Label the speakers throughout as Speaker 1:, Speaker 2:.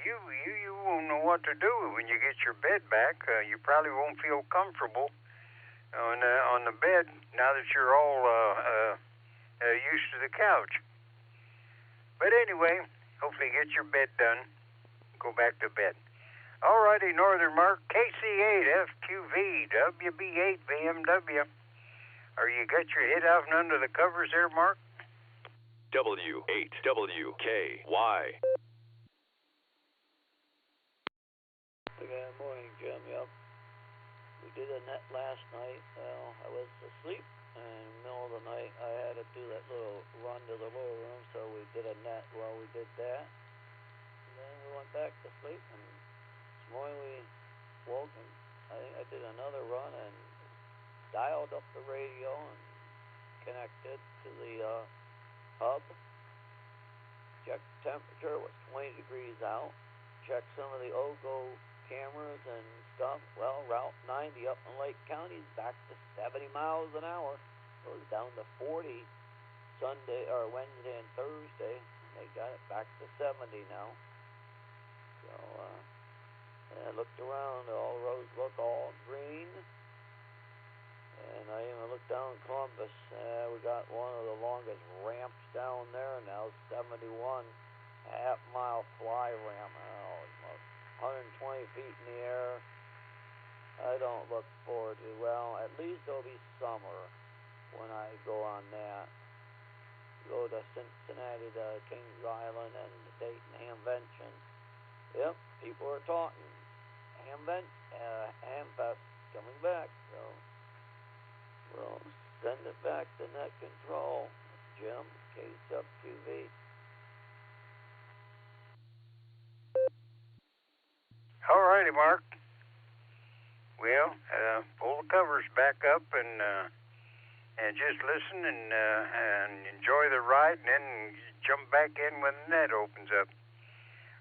Speaker 1: you won't know what to do when you get your bed back. You probably won't feel comfortable on the bed now that you're all used to the couch. But anyway, hopefully get your bed done. Go back to bed. Alrighty, Northern Mark, KC8, FQV, WB8, BMW. Are you got your head out and under the covers there, Mark?
Speaker 2: W8WKY.
Speaker 3: Good morning, Jim. Yep. We did a net last night. Well, I was asleep, and in the middle of the night, I had to do that little run to the lower room, so we did a net while we did that. And then we went back to sleep, and this morning we woke, and I think I did another run and dialed up the radio and connected to the hub. Checked the temperature, it was 20 degrees out. Checked some of the OGO cameras and stuff. Well, Route 90 up in Lake County is back to 70 miles an hour. It was down to 40 Sunday or Wednesday and Thursday. They got it back to 70 now. So and I looked around, all the roads look all green. And I even looked down in Columbus. We got one of the longest ramps down there now, 71, half-mile fly ramp. Oh, 120 feet in the air. I don't look forward to, well, at least it'll be summer when I go on that. Go to Cincinnati, to Kings Island, and the Dayton Hamvention. Yep, people are talking. Hamfest coming back, so we'll send it back to net control. Jim, K-sub-QV.
Speaker 1: All righty, Mark. Well, pull the covers back up and just listen and enjoy the ride, and then jump back in when the net opens up.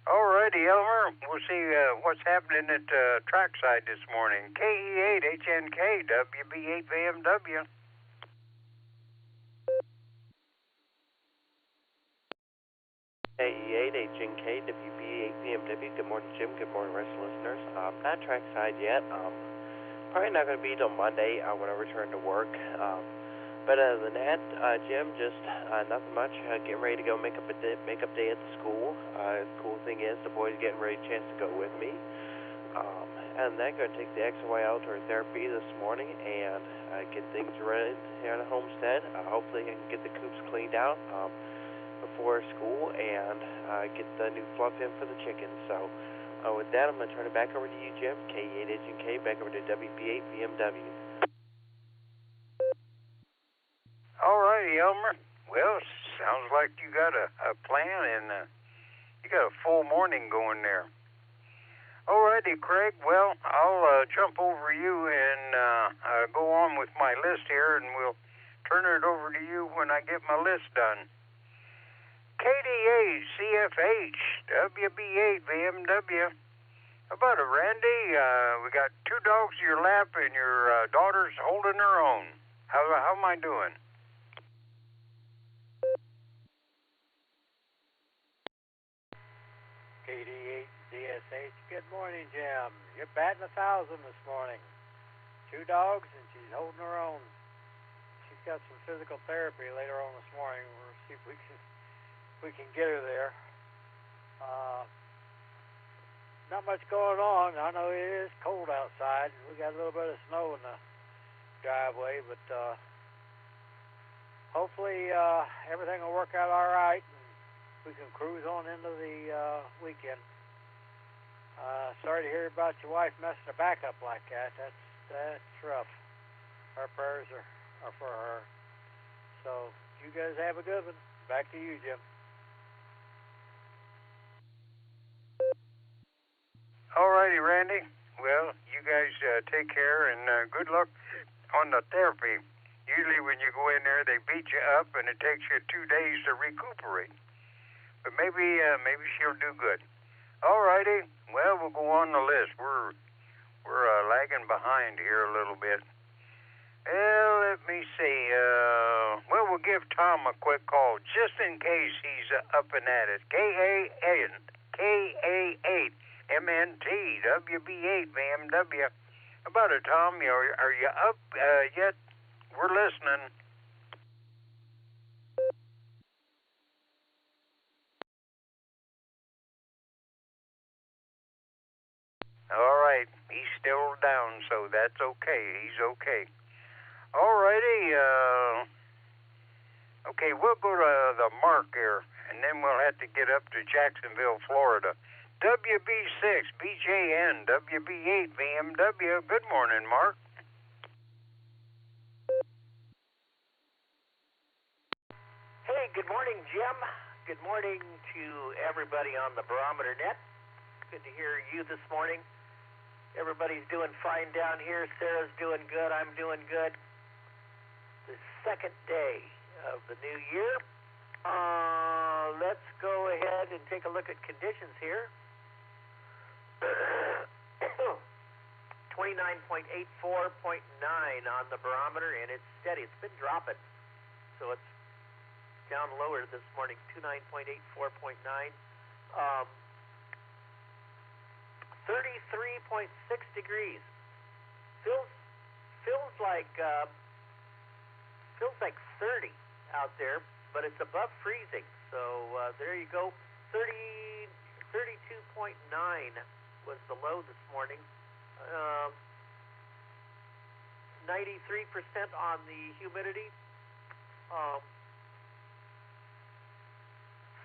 Speaker 1: All righty, Elmer. We'll see what's happening at trackside this morning. KE8 HNK WB8 BMW.
Speaker 4: KE8 HNK WB8 BMW. Good morning, Jim. Good morning, rest of the listeners. Not trackside yet. Probably not going to be till Monday when I return to work. But other than that, Jim, just nothing much. Getting ready to go make up day at the school. The cool thing is the boys getting ready, chance to go with me. And then going to take the XY outdoor therapy this morning and get things ready here on the homestead. Hopefully I can get the coops cleaned out before school and get the new fluff in for the chickens. So with that, I'm going to turn it back over to you, Jim. K8 HNK, back over to WB8 BMW.
Speaker 1: All righty, Elmer. Well, sounds like you got a plan, and you got a full morning going there. All righty, Craig. Well, I'll jump over you and go on with my list here, and we'll turn it over to you when I get my list done. KDA CFH WB8 BMW. How about it, Randy? We got 2 dogs in your lap, and your daughter's holding her own. How am I doing?
Speaker 5: KD8 DSH. Good morning, Jim. You're batting 1,000 this morning. 2 dogs, and she's holding her own. She's got some physical therapy later on this morning. We'll see if we can get her there. Not much going on. I know it is cold outside. We got a little bit of snow in the driveway, but hopefully everything will work out all right. We can cruise on into the weekend. Sorry to hear about your wife messing her back up like that. That's rough. Our prayers are for her. So you guys have a good one. Back to you, Jim.
Speaker 1: All righty, Randy. Well, you guys take care, and good luck on the therapy. Usually when you go in there, they beat you up, and it takes you 2 days to recuperate. But maybe she'll do good. All righty. Well, we'll go on the list. We're lagging behind here a little bit. Well, let me see. Well, we'll give Tom a quick call just in case he's up and at it. KAN KA8 MNT WB8 BMW. About it, Tom. Are you up yet? We're listening. All right. He's still down, so that's okay. He's okay. All righty. Okay, we'll go to the mark here, and then we'll have to get up to Jacksonville, Florida. WB6, BJN, WB8, BMW. Good morning, Mark.
Speaker 6: Hey, good morning, Jim. Good morning to everybody on the Barometer Net. Good to hear you this morning. Everybody's doing fine down here. Sarah's doing good. I'm doing good. The second day of the new year. Let's go ahead and take a look at conditions here. 29.84.9 on the barometer, and it's steady. It's been dropping, so it's down lower this morning, 29.84.9. 33.6 degrees. Feels like 30 out there, but it's above freezing. So there you go. 32.9 was the low this morning. 93% on the humidity.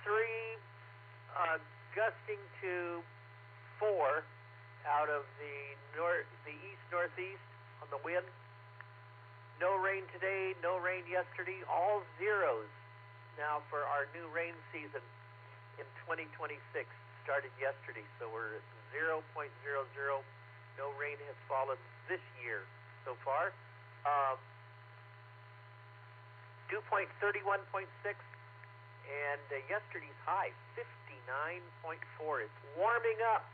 Speaker 6: 3 gusting to 4 out of the east-northeast on the wind. No rain today, no rain yesterday, all zeros now for our new rain season in 2026. Started yesterday, so we're at 0.00. No rain has fallen this year so far. Dew point 31.6, and yesterday's high 59.4. It's warming up,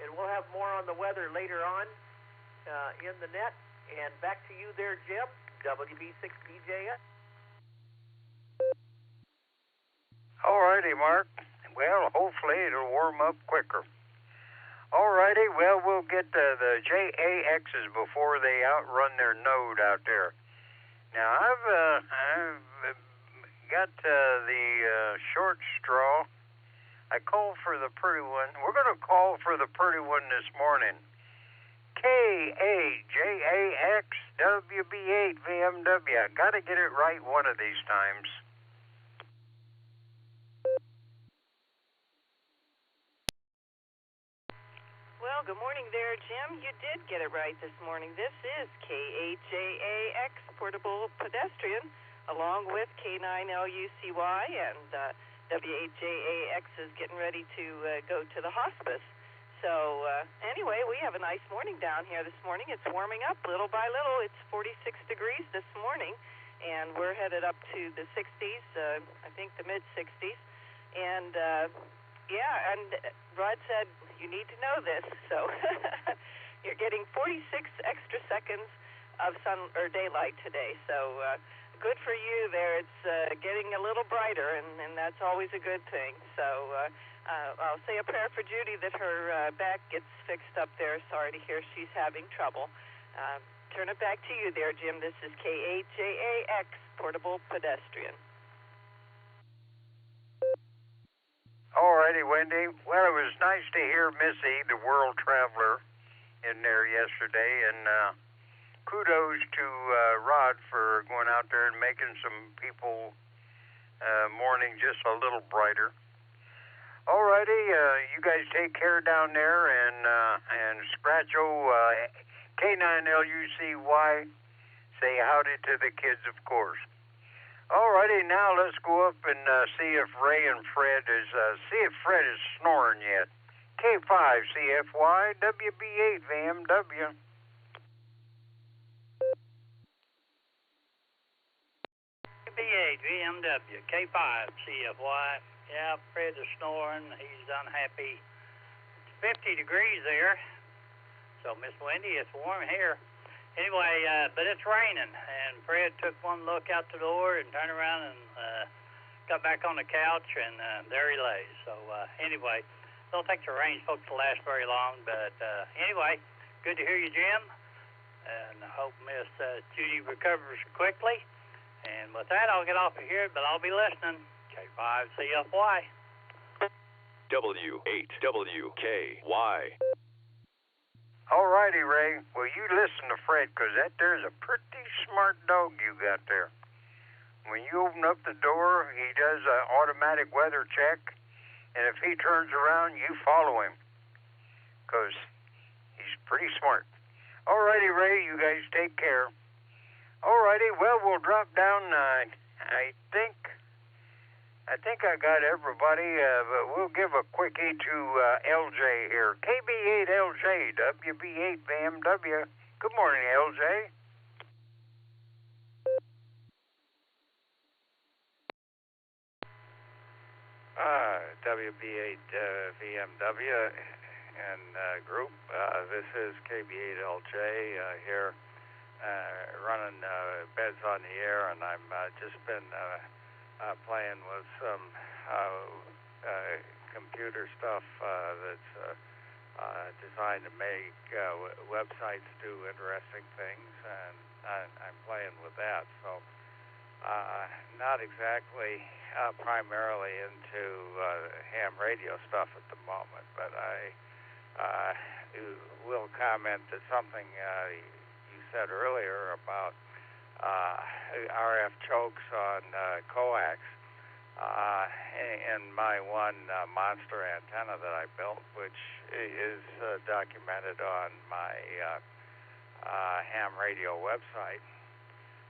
Speaker 6: and we'll have more on the weather later on in the net. And back to you there, Jim. WB6BJS.
Speaker 1: All righty, Mark. Well, hopefully it'll warm up quicker. All righty. Well, we'll get the JAXs before they outrun their node out there. Now, I've got the short straw. I called for the pretty one. We're going to call for the pretty one this morning. KAJAX WB8 BMW. I got to get it right one of these times.
Speaker 7: Well, good morning there, Jim. You did get it right this morning. This is KAJAX Portable Pedestrian, along with K9LUCY, and W8JAX is getting ready to go to the hospice. So anyway, we have a nice morning down here this morning. It's warming up little by little. It's 46 degrees this morning, and we're headed up to the 60s, I think the mid-60s. And, yeah, and Rod said, you need to know this. So you're getting 46 extra seconds of sun or daylight today. So good for you there. It's getting a little brighter, and that's always a good thing. So I'll say a prayer for Judy that her back gets fixed up there. Sorry to hear she's having trouble. Turn it back to you there, Jim. This is KAJAX Portable Pedestrian.
Speaker 1: All righty, Wendy. Well, it was nice to hear Missy, the world traveler, in there yesterday, and kudos to Rod for going out there and making some people morning just a little brighter. All righty, you guys take care down there, and Scratcho K9LUCY, say howdy to the kids, of course. All righty, now let's go up and see if Ray and Fred is snoring yet. K5 CFY WB8 BMW.
Speaker 8: WB8 BMW K5 CFY. Yeah, Fred is snoring. He's unhappy. It's 50 degrees there. So, Miss Wendy, it's warm here. Anyway, but it's raining, and Fred took one look out the door and turned around and got back on the couch, and there he lays. So, anyway, don't think the rain's supposed to last very long. But anyway, good to hear you, Jim. And I hope Miss Judy recovers quickly. And with that, I'll get off of here, but I'll be listening. K5CFY.
Speaker 2: W8WKY.
Speaker 1: All righty, Ray. Well, you listen to Fred, because there's a pretty smart dog you got there. When you open up the door, he does an automatic weather check, and if he turns around, you follow him, because he's pretty smart. All righty, Ray, you guys take care. All righty, well, we'll drop down. I think I got everybody, but we'll give a quickie to LJ here. KB8LJ, WB8BMW. Good morning, LJ.
Speaker 9: WB8 VMW and group. This is KB8LJ here, running beds on the air, and I'm just been playing with some computer stuff that's designed to make websites do interesting things, and I'm playing with that. So not exactly primarily into ham radio stuff at the moment, but I will comment that something you said earlier about RF chokes on coax in my one monster antenna that I built, which is documented on my ham radio website.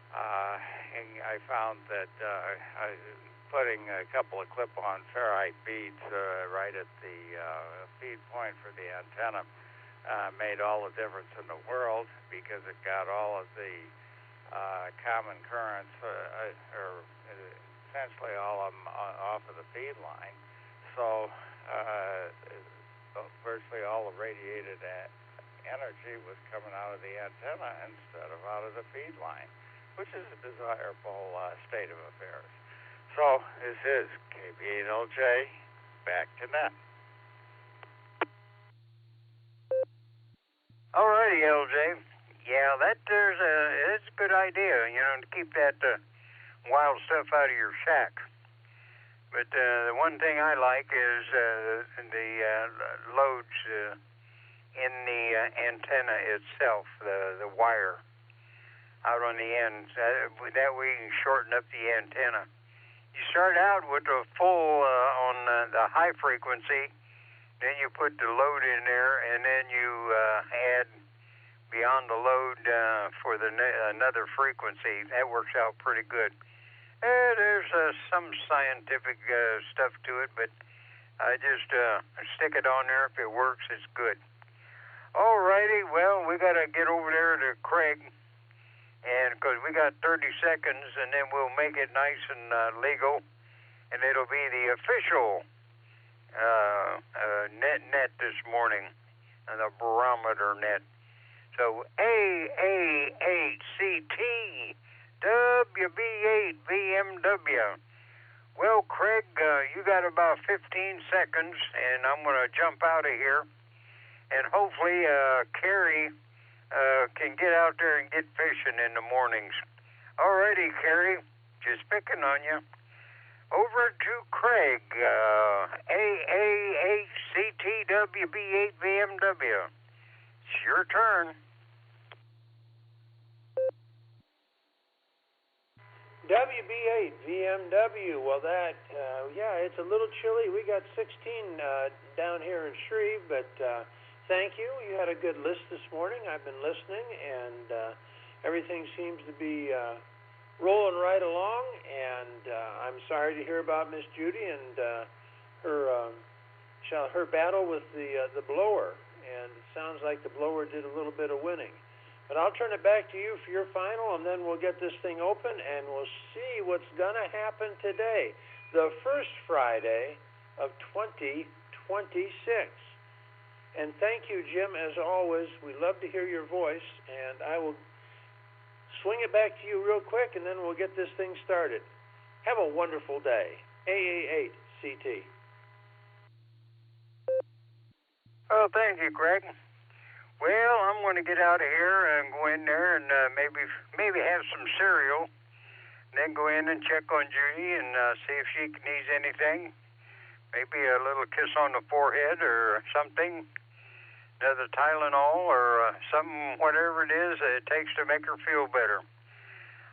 Speaker 9: And I found that putting a couple of clip-on ferrite beads right at the feed point for the antenna made all the difference in the world, because it got all of the common currents, or essentially all of them off of the feed line. So virtually all the radiated energy was coming out of the antenna instead of out of the feed line, which is a desirable state of affairs. So this is KB8LJ, back to net.
Speaker 1: All righty, LJ. Yeah, it's a good idea, to keep that wild stuff out of your shack. But the one thing I like is the loads in the antenna itself, the wire out on the ends. That way you can shorten up the antenna. You start out with a full on the high frequency, then you put the load in there, and then you add beyond the load for another frequency. That works out pretty good. There's some scientific stuff to it, but I just stick it on there. If it works, it's good. All righty, well, we got to get over there to Craig, and because we got 30 seconds, and then we'll make it nice and legal, and it'll be the official net this morning, the Barometer Net. So AA8CT WB8 VMW. Well, Craig, you got about 15 seconds, and I'm going to jump out of here, and hopefully Carrie can get out there and get fishing in the mornings. All righty, Carrie, just picking on you. Over to Craig, AA8CTWB8 VMW. It's your turn.
Speaker 10: WB8 VMW. Well, that, it's a little chilly. We got 16 down here in Shreve, but thank you. You had a good list this morning. I've been listening, and everything seems to be rolling right along. And I'm sorry to hear about Miss Judy and her battle with the blower. And it sounds like the blower did a little bit of winning. But I'll turn it back to you for your final, and then we'll get this thing open, and we'll see what's going to happen today, the first Friday of 2026. And thank you, Jim, as always. We love to hear your voice, and I will swing it back to you real quick, and then we'll get this thing started. Have a wonderful day. AA8CT.
Speaker 1: Well, thank you, Craig. Well, I'm going to get out of here and go in there and maybe have some cereal, then go in and check on Judy and see if she needs anything. Maybe a little kiss on the forehead or something, another Tylenol or something, whatever it is it takes to make her feel better.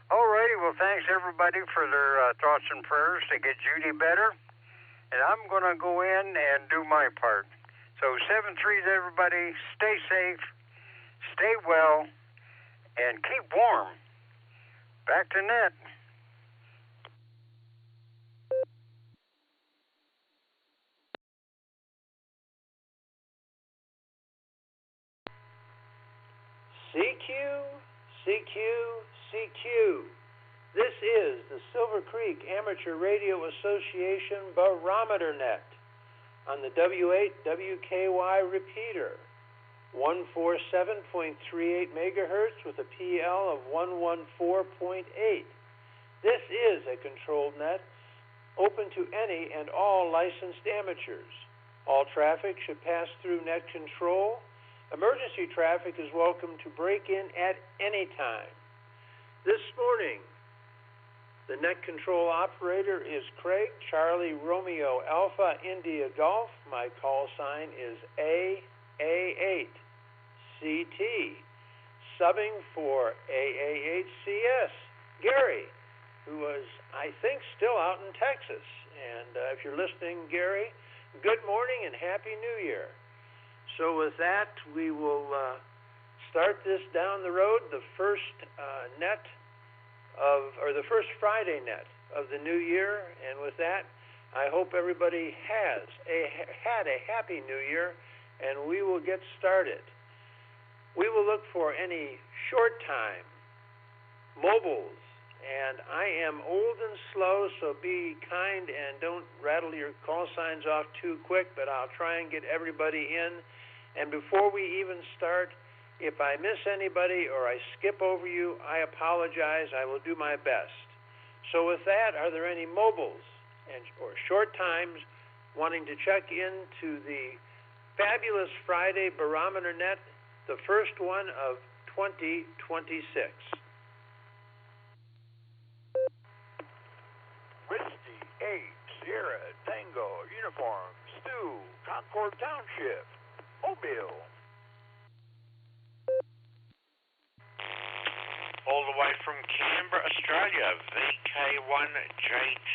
Speaker 1: All righty, well, thanks everybody for their thoughts and prayers to get Judy better. And I'm going to go in and do my part. So 7-3s, everybody, stay safe, stay well, and keep warm. Back to Net.
Speaker 10: CQ. This is the Silvercreek Amateur Radio Association Barometer Net on the W8 WKY repeater, 147.38 megahertz with a PL of 114.8. This is a controlled net open to any and all licensed amateurs. All traffic should pass through net control. Emergency traffic is welcome to break in at any time. This morning, the net control operator is Craig, Charlie Romeo Alpha India Golf. My call sign is AA8CT. Subbing for AA8CS, Gary, who was, I think, still out in Texas. And if you're listening, Gary, good morning and Happy New Year. So with that, we will start this down the road, the first the first Friday net of the new year. And with that, I hope everybody had a Happy New Year, and we will get started. We will look for any short time mobiles, and I am old and slow, so be kind and don't rattle your call signs off too quick, but I'll try and get everybody in. And before we even start, if I miss anybody or I skip over you, I apologize. I will do my best. So with that, are there any mobiles or short times wanting to check into the fabulous Friday Barometer Net, the first one of 2026?
Speaker 11: Whiskey 8 Sierra Tango Uniform Stu, Concord Township, Mobile.
Speaker 12: All the way from Canberra, Australia, VK1JT,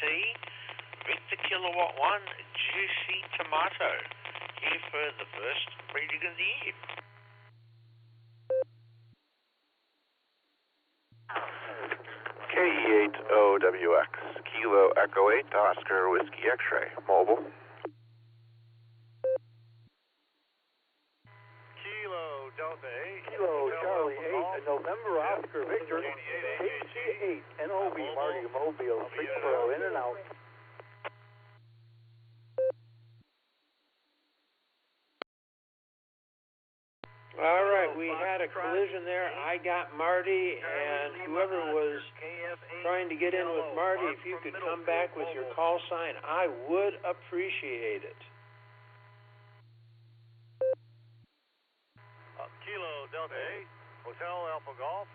Speaker 12: Victor Kilowatt 1, Juicy Tomato, here for the first reading of the year.
Speaker 2: KE8OWX, Kilo Echo 8, Oscar Whiskey X-Ray, Mobile.
Speaker 11: Delta 8,
Speaker 13: Kilo Charlie 8, November Oscar Victor, HC8, NOV Marty Mobile, 6-0 in and out.
Speaker 10: All right, we had a collision there. I got Marty, and whoever was trying to get in with Marty, if you could come back with your call sign, I would appreciate it.
Speaker 11: Kilo Delta 8, Hotel Alpha Golf,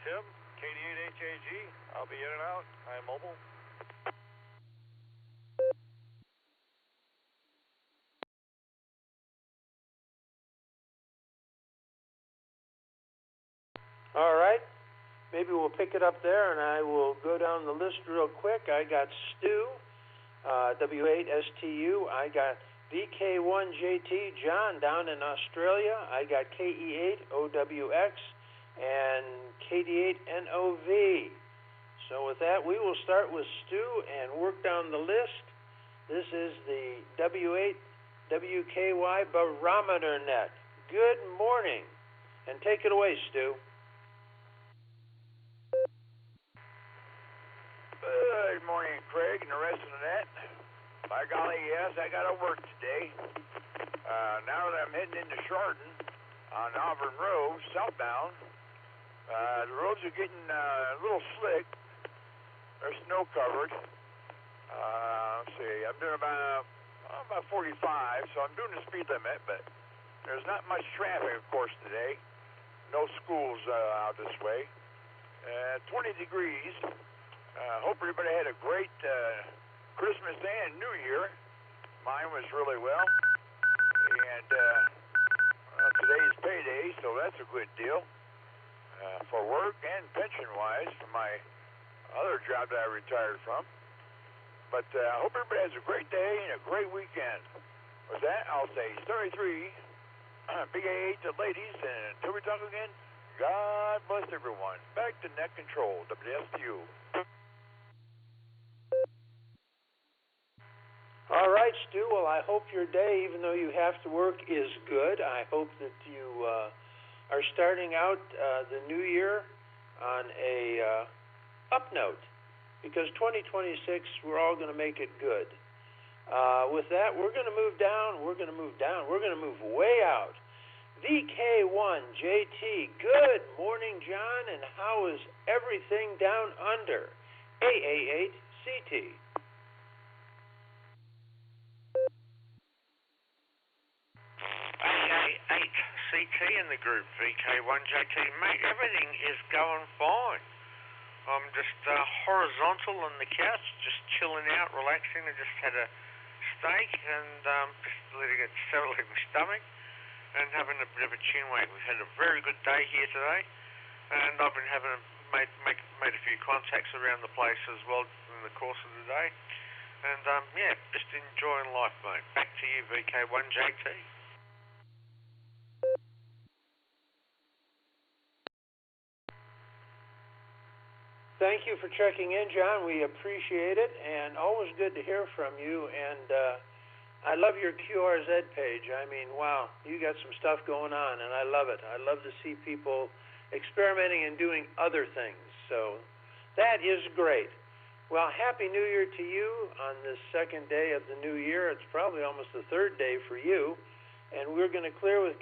Speaker 11: Tim, KD8HAG, I'll be in and out, I'm mobile.
Speaker 10: All right, maybe we'll pick it up there, and I will go down the list real quick. I got Stu, W8STU, I got VK1JT, John down in Australia. I got KE8OWX and KD8NOV. So with that, we will start with Stu and work down the list. This is the W8 WKY Barometer Net. Good morning, and take it away, Stu.
Speaker 11: Good morning, Craig and the rest of the net. By golly, yes, I got to work today. Now that I'm heading into Chardon on Auburn Road, southbound, the roads are getting a little slick. They're snow covered. Let's see, I'm doing about 45, so I'm doing the speed limit, but There's not much traffic, of course, today. No schools out this way. 20 degrees. Hope everybody had a great Christmas Day and New Year. Mine was really well. And today's payday, so that's a good deal for work and pension-wise for my other job that I retired from. But I hope everybody has a great day and a great weekend. With that, I'll say 33, Big A8 to ladies, and until we talk again, God bless everyone. Back to Net Control, WSTU.
Speaker 10: All right, Stu. Well, I hope your day, even though you have to work, is good. I hope that you are starting out the new year on a up note, because 2026, we're all going to make it good. With that, we're going to move down. We're going to move way out. VK1JT, good morning, John, and how is everything down under? AA8CT.
Speaker 12: AA8CT in the group, VK1JT. Mate, everything is going fine. I'm just horizontal on the couch, just chilling out, relaxing. I just had a steak and just letting it settle in my stomach and having a bit of a chin wag. We've had a very good day here today, and I've been having made a few contacts around the place as well in the course of the day. And yeah, just enjoying life, mate. Back to you, VK1JT.
Speaker 10: Thank you for checking in, John. We appreciate it, and always good to hear from you. And I love your QRZ page. I mean, wow, you got some stuff going on, and I love it. I love to see people experimenting and doing other things. So that is great. Well, Happy New Year to you on this second day of the new year. It's probably almost the third day for you. And we're going to clear with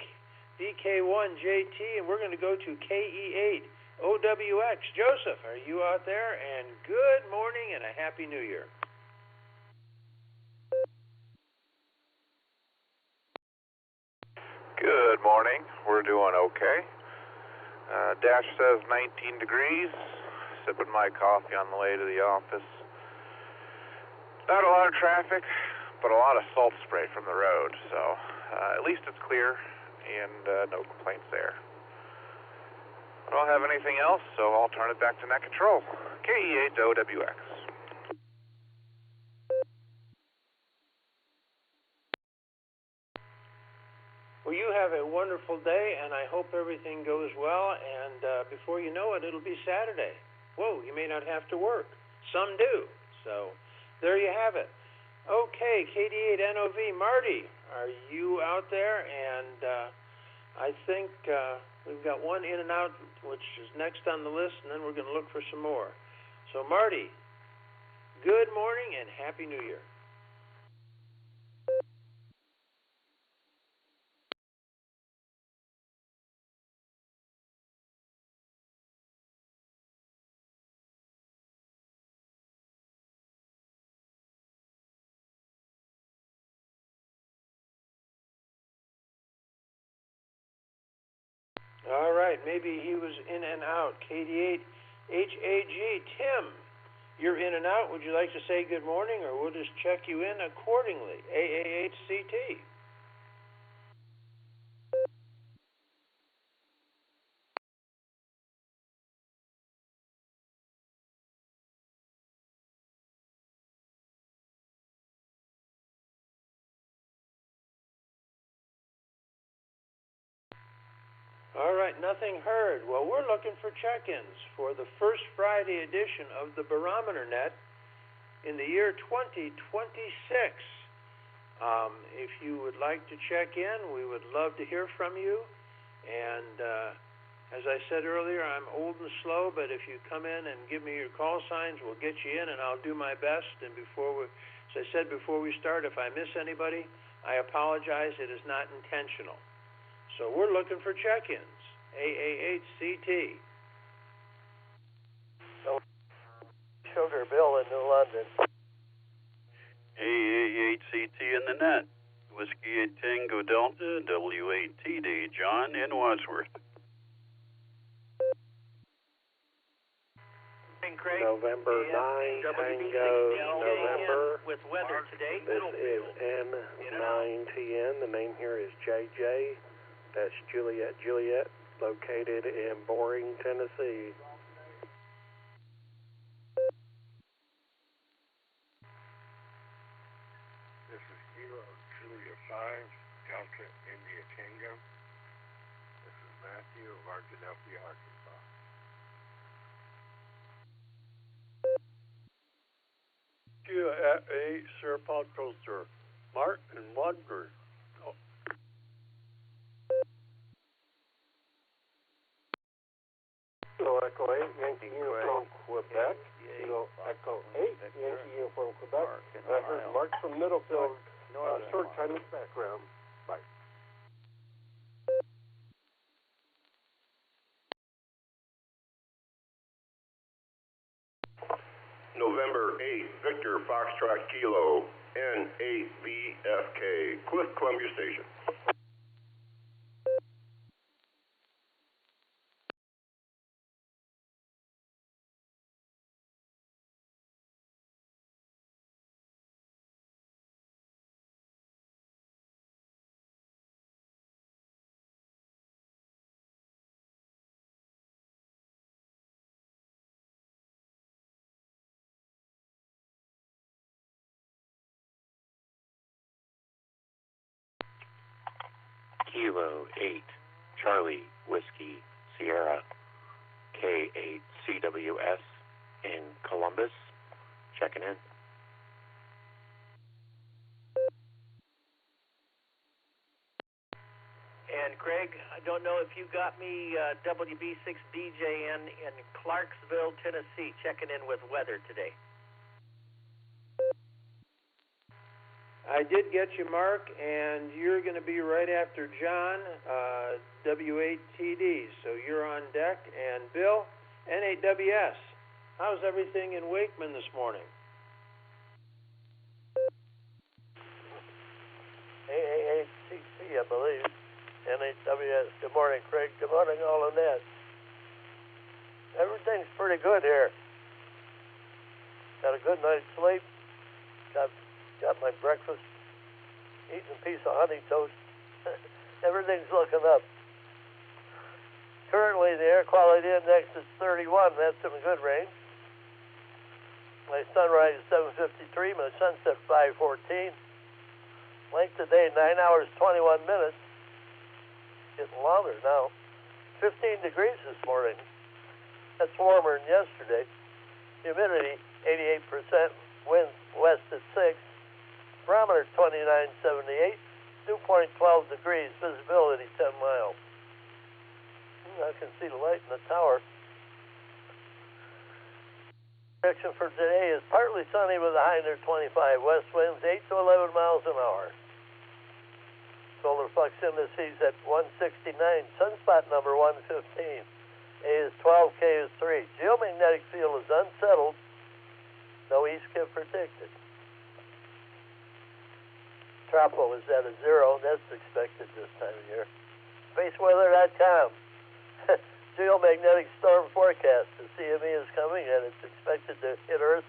Speaker 10: VK1JT, and we're going to go to KE8. OWX. Joseph, are you out there? And good morning and a Happy New Year.
Speaker 2: Good morning. We're doing okay. Dash says 19 degrees. Sipping my coffee on the way to the office. Not a lot of traffic, but a lot of salt spray from the road. So at least it's clear and no complaints there. I don't have anything else, so I'll turn it back to Net Control. KE8 OWX.
Speaker 10: Well, you have a wonderful day, and I hope everything goes well. And before you know it, it'll be Saturday. Whoa, you may not have to work. Some do. So there you have it. Okay, KD8NOV, Marty, are you out there? And I think we've got one in and out, which is next on the list, and then we're going to look for some more. So, Marty, good morning and Happy New Year. All right, maybe he was in and out. KD8HAG, Tim, you're in and out. Would you like to say good morning, or we'll just check you in accordingly? AA8CT. All right, nothing heard. Well, we're looking for check-ins for the first Friday edition of the Barometer Net in the year 2026. If you would like to check in, we would love to hear from you. And as I said earlier, I'm old and slow, but if you come in and give me your call signs, we'll get you in, and I'll do my best. And as I said before we start, if I miss anybody, I apologize. It is not intentional. So we're looking for check-ins. AA8CT.
Speaker 13: Sugar Bill in New London.
Speaker 14: AA8CT in the net. Whiskey 8 Tango Delta, WATD, John in Wadsworth.
Speaker 6: Craig,
Speaker 13: November 9, Tango, November.
Speaker 6: With weather today.
Speaker 13: This is M9TN. The name here is JJ. That's Juliet, located in Boring, Tennessee.
Speaker 15: This is Kilo Julia 5, Delta India Tango. This is Matthew of Arkadelphia, Arkansas.
Speaker 16: Kilo at 8, Sir Paul Coaster, Martin Wadsworth.
Speaker 13: Kilo Echo 8, Yankee Uniform, Quebec. Kilo Echo 8, Yankee Uniform, Quebec. Here's Mark from Middlefield. Short Chinese background. Bye.
Speaker 17: November 8, Victor Foxtrot Kilo, N8VFK, Cliff Columbia Station.
Speaker 18: Kilo 8, Charlie Whiskey Sierra, K8CWS in Columbus, checking in.
Speaker 6: And Craig, I don't know if you got me WB6DJN in Clarksville, Tennessee, checking in with weather today.
Speaker 10: I did get you, Mark, and you're going to be right after John, W8TD, so you're on deck. And Bill, N8WS, how's everything in Wakeman this morning?
Speaker 19: AAHCC, I believe. N8WS. Good morning, Craig. Good morning, all of that. Everything's pretty good here. Got a good night's sleep. Got my breakfast. Eating a piece of honey toast. Everything's looking up. Currently, the air quality index is 31. That's in a good range. My sunrise is 7:53. My sunset 5:14. Length of day 9 hours 21 minutes. Getting longer now. 15 degrees this morning. That's warmer than yesterday. Humidity 88%. Wind west at 6. Barometer 2978. Dew point 12 degrees. Visibility 10 miles. I can see the light in the tower. Prediction for today is partly sunny with a high near 25. West winds 8 to 11 miles an hour. Solar flux indices at 169. Sunspot number 115. A is 12, K is 3. Geomagnetic field is unsettled. No east kip predicted. Tropo is at a 0. That's expected this time of year. Spaceweather.com. Geomagnetic storm forecast. The CME is coming and it's expected to hit Earth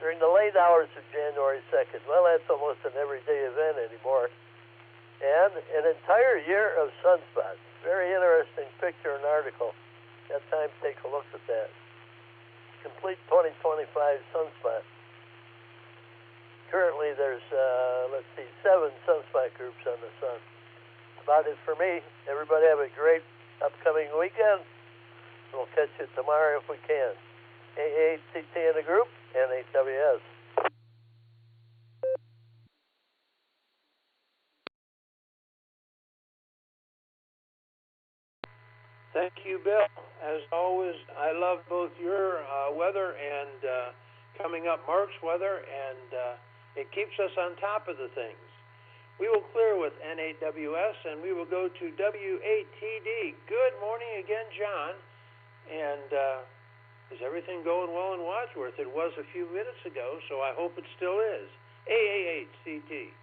Speaker 19: during the late hours of January 2nd. Well, that's almost an everyday event anymore. And an entire year of sunspots. Very interesting picture and article. Got time to take a look at that. Complete 2025 sunspot. Currently, there's, 7 sunspot groups on the sun. That's about it for me. Everybody have a great upcoming weekend. We'll catch you tomorrow if we can. AACT in the group, N8WS.
Speaker 10: Thank you, Bill. As always, I love both your weather and coming up Mark's weather, and it keeps us on top of the things. We will clear with N8WS, and we will go to W8TD. Good morning again, John. And is everything going well in Wadsworth? It was a few minutes ago, so I hope it still is. AAHCT.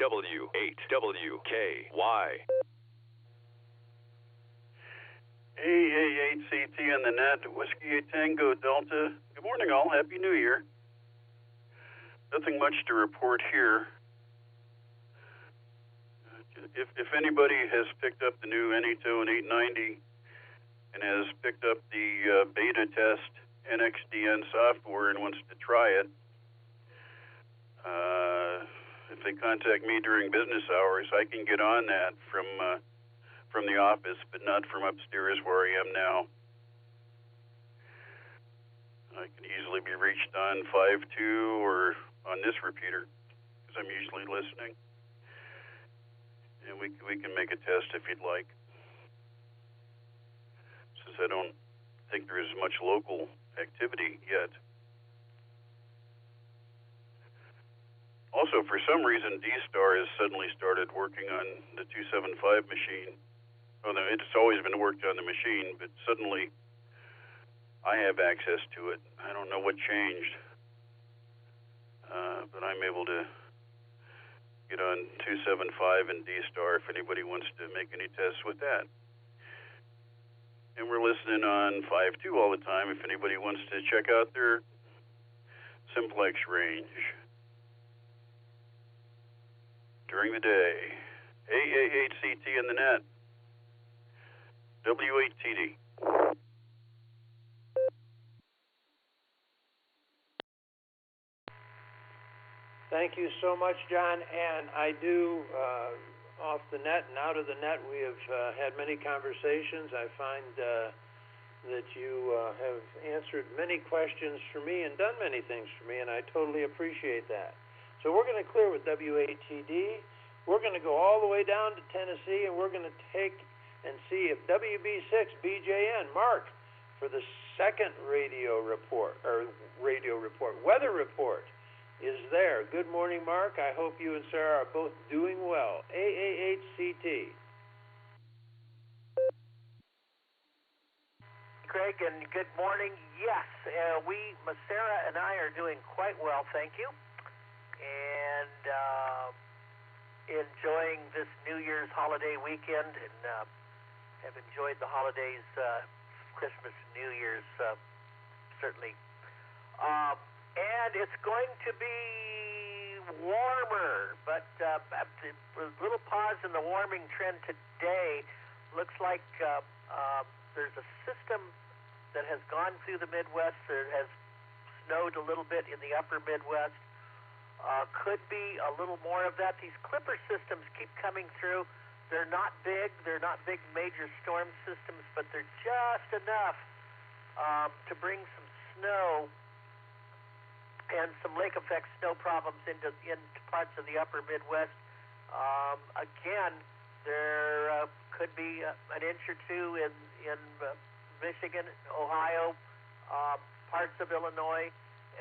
Speaker 14: W8WKY. AA8CT on the net, Whiskey Tango Delta. Good morning, all. Happy New Year. Nothing much to report here. If anybody has picked up the new Anytone 890 and has picked up the beta test NXDN software and wants to try it, if they contact me during business hours, I can get on that from the office, but not from upstairs where I am now. I can easily be reached on 52 or on this repeater, because I'm usually listening. And we can make a test if you'd like. Since I don't think there is much local activity yet. Also, for some reason, D-Star has suddenly started working on the 275 machine. Oh, no, it's always been worked on the machine, but suddenly I have access to it. I don't know what changed, but I'm able to get on 275 and D-Star if anybody wants to make any tests with that. And we're listening on 52 all the time if anybody wants to check out their simplex range during the day. AA8CT in the net. W8TD.
Speaker 10: Thank you so much, John. And I do, off the net and out of the net, we have had many conversations. I find that you have answered many questions for me and done many things for me, and I totally appreciate that. So we're going to clear with W8TD. We're going to go all the way down to Tennessee, and we're going to take and see if WB6BJN, Mark, for the second weather report, is there. Good morning, Mark. I hope you and Sarah are both doing well. AA8CT.
Speaker 6: Greg, and good morning. Yes, Sarah and I are doing quite well, thank you. And enjoying this New Year's holiday weekend, and have enjoyed the holidays, Christmas, New Year's, certainly. And it's going to be warmer, but a little pause in the warming trend today. Looks like there's a system that has gone through the Midwest. There has snowed a little bit in the upper Midwest. Could be a little more of that. These clipper systems keep coming through. They're not big major storm systems, but they're just enough to bring some snow and some lake effect snow problems into parts of the upper Midwest. Again, there could be an inch or two in Michigan, Ohio, parts of Illinois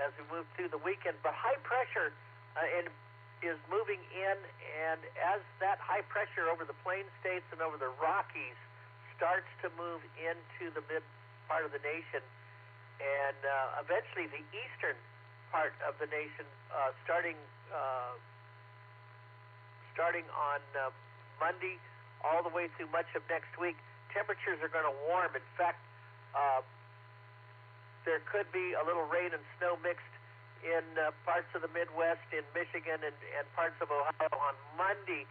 Speaker 6: as we move through the weekend. But high pressure is moving in, and as that high pressure over the Plain States and over the Rockies starts to move into the mid part of the nation, and eventually the eastern part of the nation, starting on Monday all the way through much of next week, temperatures are going to warm. In fact, there could be a little rain and snow mixed in parts of the Midwest, in Michigan, and parts of Ohio on Monday.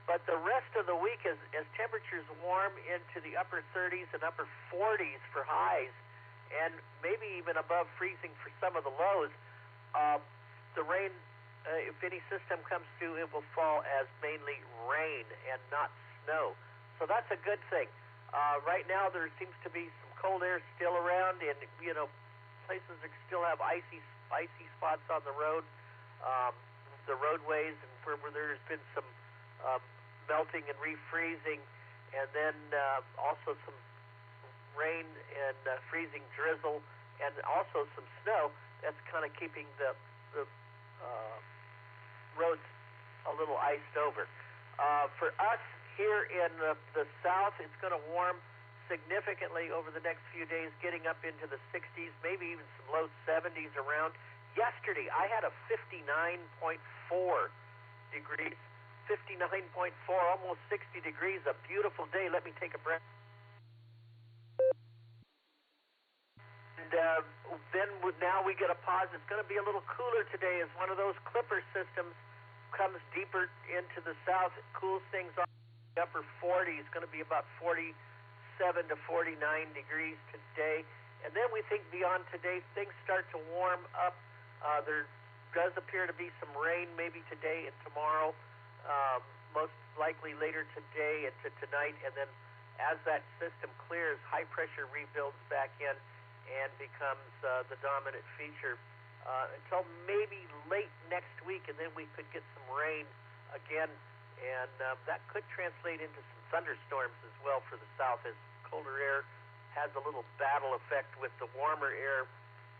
Speaker 6: But the rest of the week, as temperatures warm into the upper 30s and upper 40s for highs, and maybe even above freezing for some of the lows, the rain, if any system comes through, it will fall as mainly rain and not snow. So that's a good thing. Right now, there seems to be some cold air still around, and places that still have icy spots on the road, the roadways, and where there's been some melting and refreezing, and then also some rain and freezing drizzle, and also some snow. That's kind of keeping the roads a little iced over. For us here in the south, it's going to warm significantly over the next few days, getting up into the 60s, maybe even some low 70s around. Yesterday, I had a 59.4 degrees 59.4, almost 60 degrees, a beautiful day. Let me take a breath. And then now we get a pause. It's going to be a little cooler today as one of those clipper systems comes deeper into the south. It cools things off. The upper 40s, going to be about 47 to 49 degrees today. And then we think beyond today, things start to warm up. There does appear to be some rain maybe today and tomorrow, most likely later today into tonight. And then as that system clears, high pressure rebuilds back in and becomes the dominant feature until maybe late next week, and then we could get some rain again, and that could translate into some thunderstorms as well for the south, as colder air has a little battle effect with the warmer air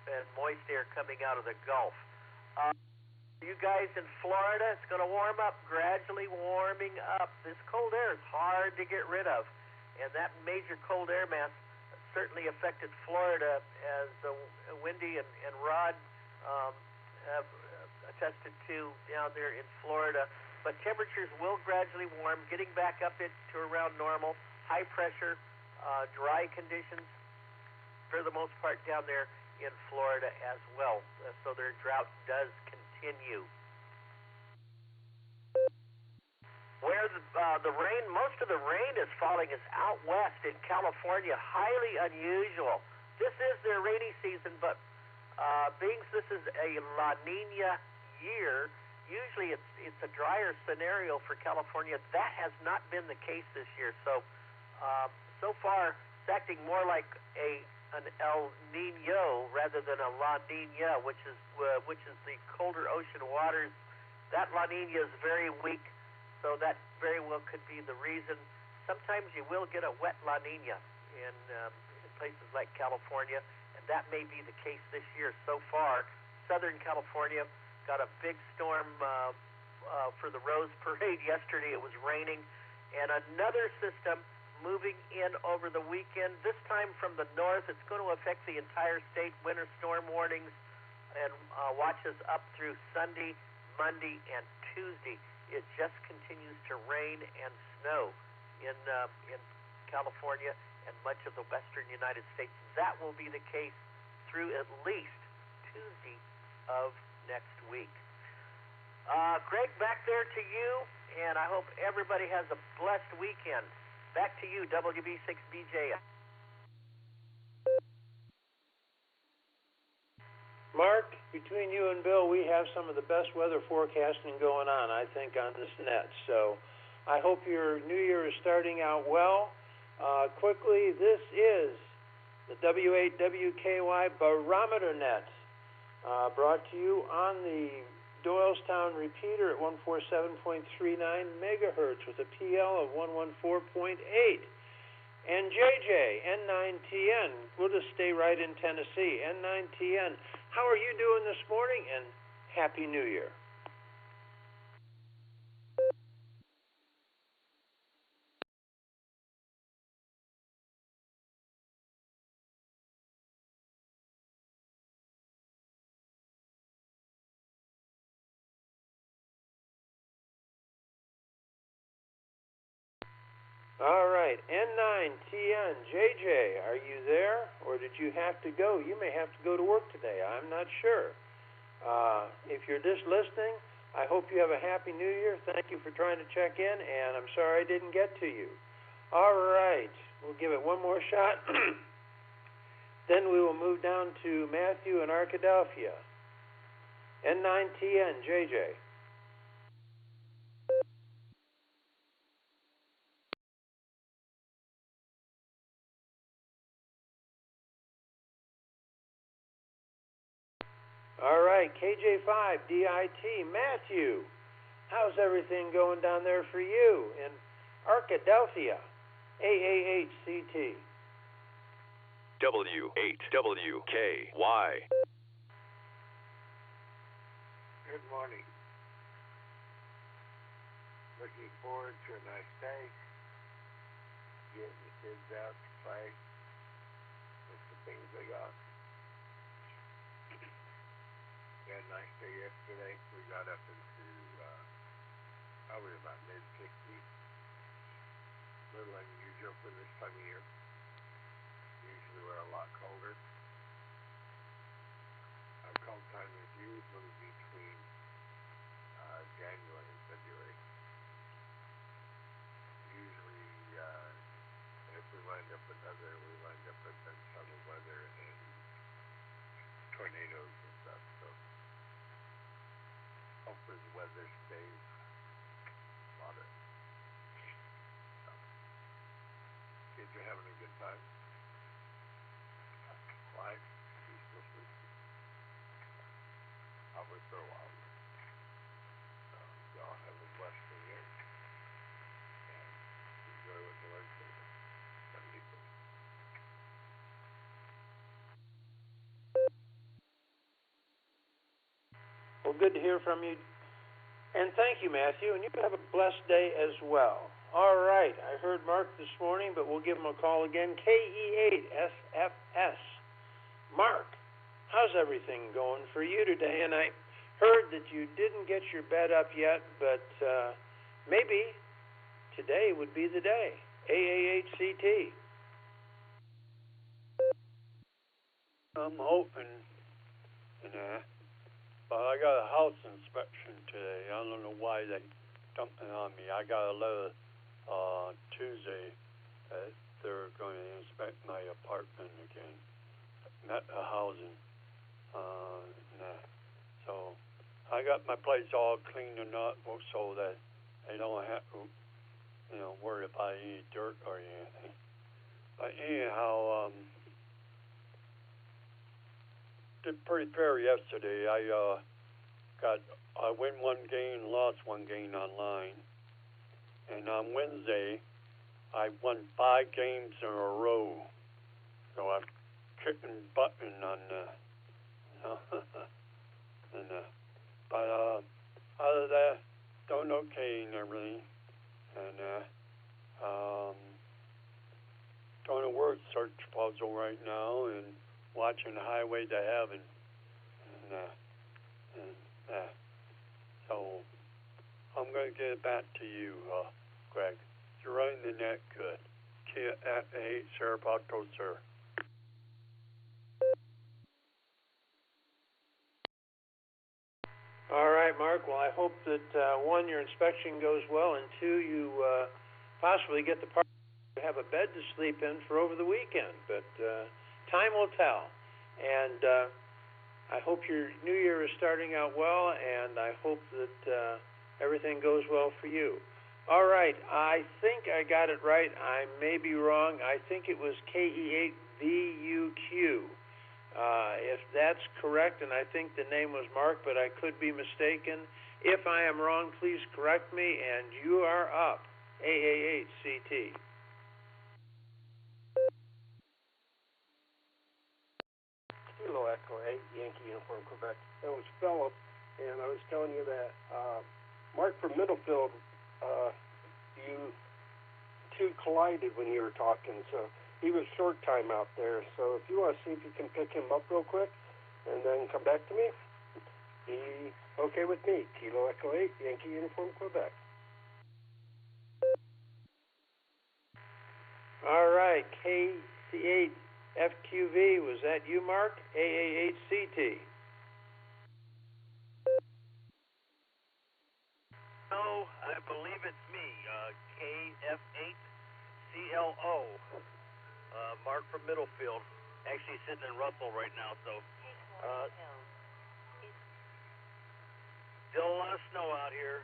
Speaker 6: and moist air coming out of the Gulf. You guys in Florida, it's going to warm up, gradually warming up. This cold air is hard to get rid of, and that major cold air mass certainly affected Florida, as Wendy and Rod have attested to down there in Florida. But temperatures will gradually warm, getting back up to around normal. High pressure, dry conditions for the most part down there in Florida as well. So their drought does continue. Where the rain, most of the rain is falling is out west in California, highly unusual. This is their rainy season, but being this is a La Nina year, usually it's a drier scenario for California. That has not been the case this year. So far, it's acting more like an El Nino rather than a La Nina, which is the colder ocean waters. That La Nina is very weak. So that very well could be the reason. Sometimes you will get a wet La Nina in places like California, and that may be the case this year. So far, Southern California got a big storm for the Rose Parade yesterday. It was raining, and another system moving in over the weekend, this time from the north. It's going to affect the entire state. Winter storm warnings and watches up through Sunday, Monday, and Tuesday. It just continues to rain and snow in California and much of the western United States. That will be the case through at least Tuesday of next week. Greg, back there to you, and I hope everybody has a blessed weekend. Back to you, WB6BJ.
Speaker 10: Mark, between you and Bill, we have some of the best weather forecasting going on, I think, on this net. So I hope your new year is starting out well. Quickly, this is the W8WKY Barometer Net, brought to you on the Doylestown repeater at 147.39 megahertz with a PL of 114.8. And JJ, N9TN, we'll just stay right in Tennessee. N9TN, how are you doing this morning? And Happy New Year. All right, N9TN, JJ, are you there, or did you have to go? You may have to go to work today. I'm not sure. If you're just listening, I hope you have a Happy New Year. Thank you for trying to check in, and I'm sorry I didn't get to you. All right, we'll give it one more shot. Then we will move down to Matthew in Arkadelphia. N9TN, JJ. All right, KJ5DIT, Matthew, how's everything going down there for you in Arkadelphia? AAHCT.
Speaker 20: W8WKY.
Speaker 15: Good morning. Looking forward to a nice day. Getting the kids out to play with the things they got. We had a nice day yesterday. We got up into probably about mid-60s. A little unusual for this time of year. Usually we're a lot colder. Our cold time is usually between January and February. Usually, if we wind up with then sunny weather and tornadoes and stuff. So hopefully the weather stays moderate. So, kids are having a good time. Quiet, peaceful sleep. Probably for a while. Y'all have a blessed new year. And enjoy what you learned today. Have a good day.
Speaker 10: Well, good to hear from you. And thank you, Matthew. And you have a blessed day as well. All right. I heard Mark this morning, but we'll give him a call again. KE8SFS. Mark, how's everything going for you today? And I heard that you didn't get your bed up yet, but maybe today would be the day. AAHCT.
Speaker 16: I'm hoping, but I got a house inspection today. I don't know why they dumped it on me. I got a letter Tuesday that they're going to inspect my apartment again, not the housing. So I got my place all cleaned and up so that they don't have to, worry about any dirt or anything. But anyhow, did pretty fair yesterday. I win one game, lost one game online, and on Wednesday I won 5 games in a row. So I'm kicking button on but other than that, doing okay and everything, and doing a word search puzzle right now and watching the Highway to Heaven, so I'm going to get it back to you, Greg. You're running the net good. Kia at 8 Sarapato, sir.
Speaker 10: All right, Mark. Well, I hope that, 1, your inspection goes well, and 2, you possibly get the part to have a bed to sleep in for over the weekend. But time will tell. And I hope your new year is starting out well, and I hope that everything goes well for you. All right. I think I got it right. I may be wrong. I think it was KE8VUQ. If that's correct, and I think the name was Mark, but I could be mistaken. If I am wrong, please correct me, and you are up. AAHCT.
Speaker 13: Kilo Echo 8, Yankee Uniform, Quebec. That was Philip, and I was telling you that Mark from Middlefield, you two collided when you were talking, so he was short time out there. So if you want to see if you can pick him up real quick and then come back to me, be okay with me. Kilo Echo 8, Yankee Uniform, Quebec.
Speaker 10: All right, KC8FQV, was that you, Mark? AAHCT.
Speaker 21: No, I believe it's me, KF8CLO. Mark from Middlefield. Actually sitting in Russell right now, so still a lot of snow out here.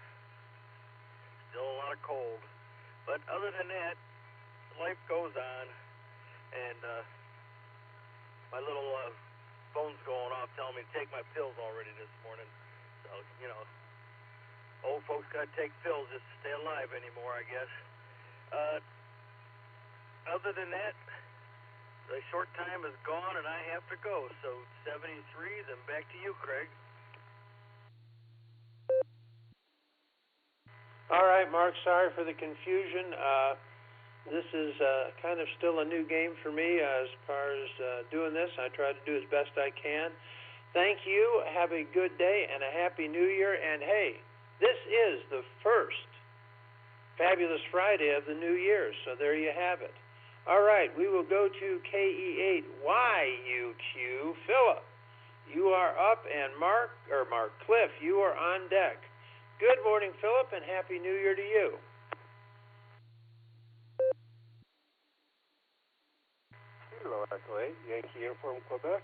Speaker 21: Still a lot of cold. But other than that, life goes on, and my little phone's going off telling me to take my pills already this morning. So, old folks got to take pills just to stay alive anymore, I guess. Other than that, the short time is gone, and I have to go. So 73, then back to you, Craig.
Speaker 10: All right, Mark, sorry for the confusion. This is kind of still a new game for me as far as doing this. I try to do as best I can. Thank you. Have a good day and a Happy New Year. And, hey, this is the first fabulous Friday of the new year. So there you have it. All right, we will go to KE8YUQ. Philip, you are up, and Cliff, you are on deck. Good morning, Philip, and Happy New Year to you.
Speaker 13: Kilo Echo 8, Yankee Uniform, Quebec.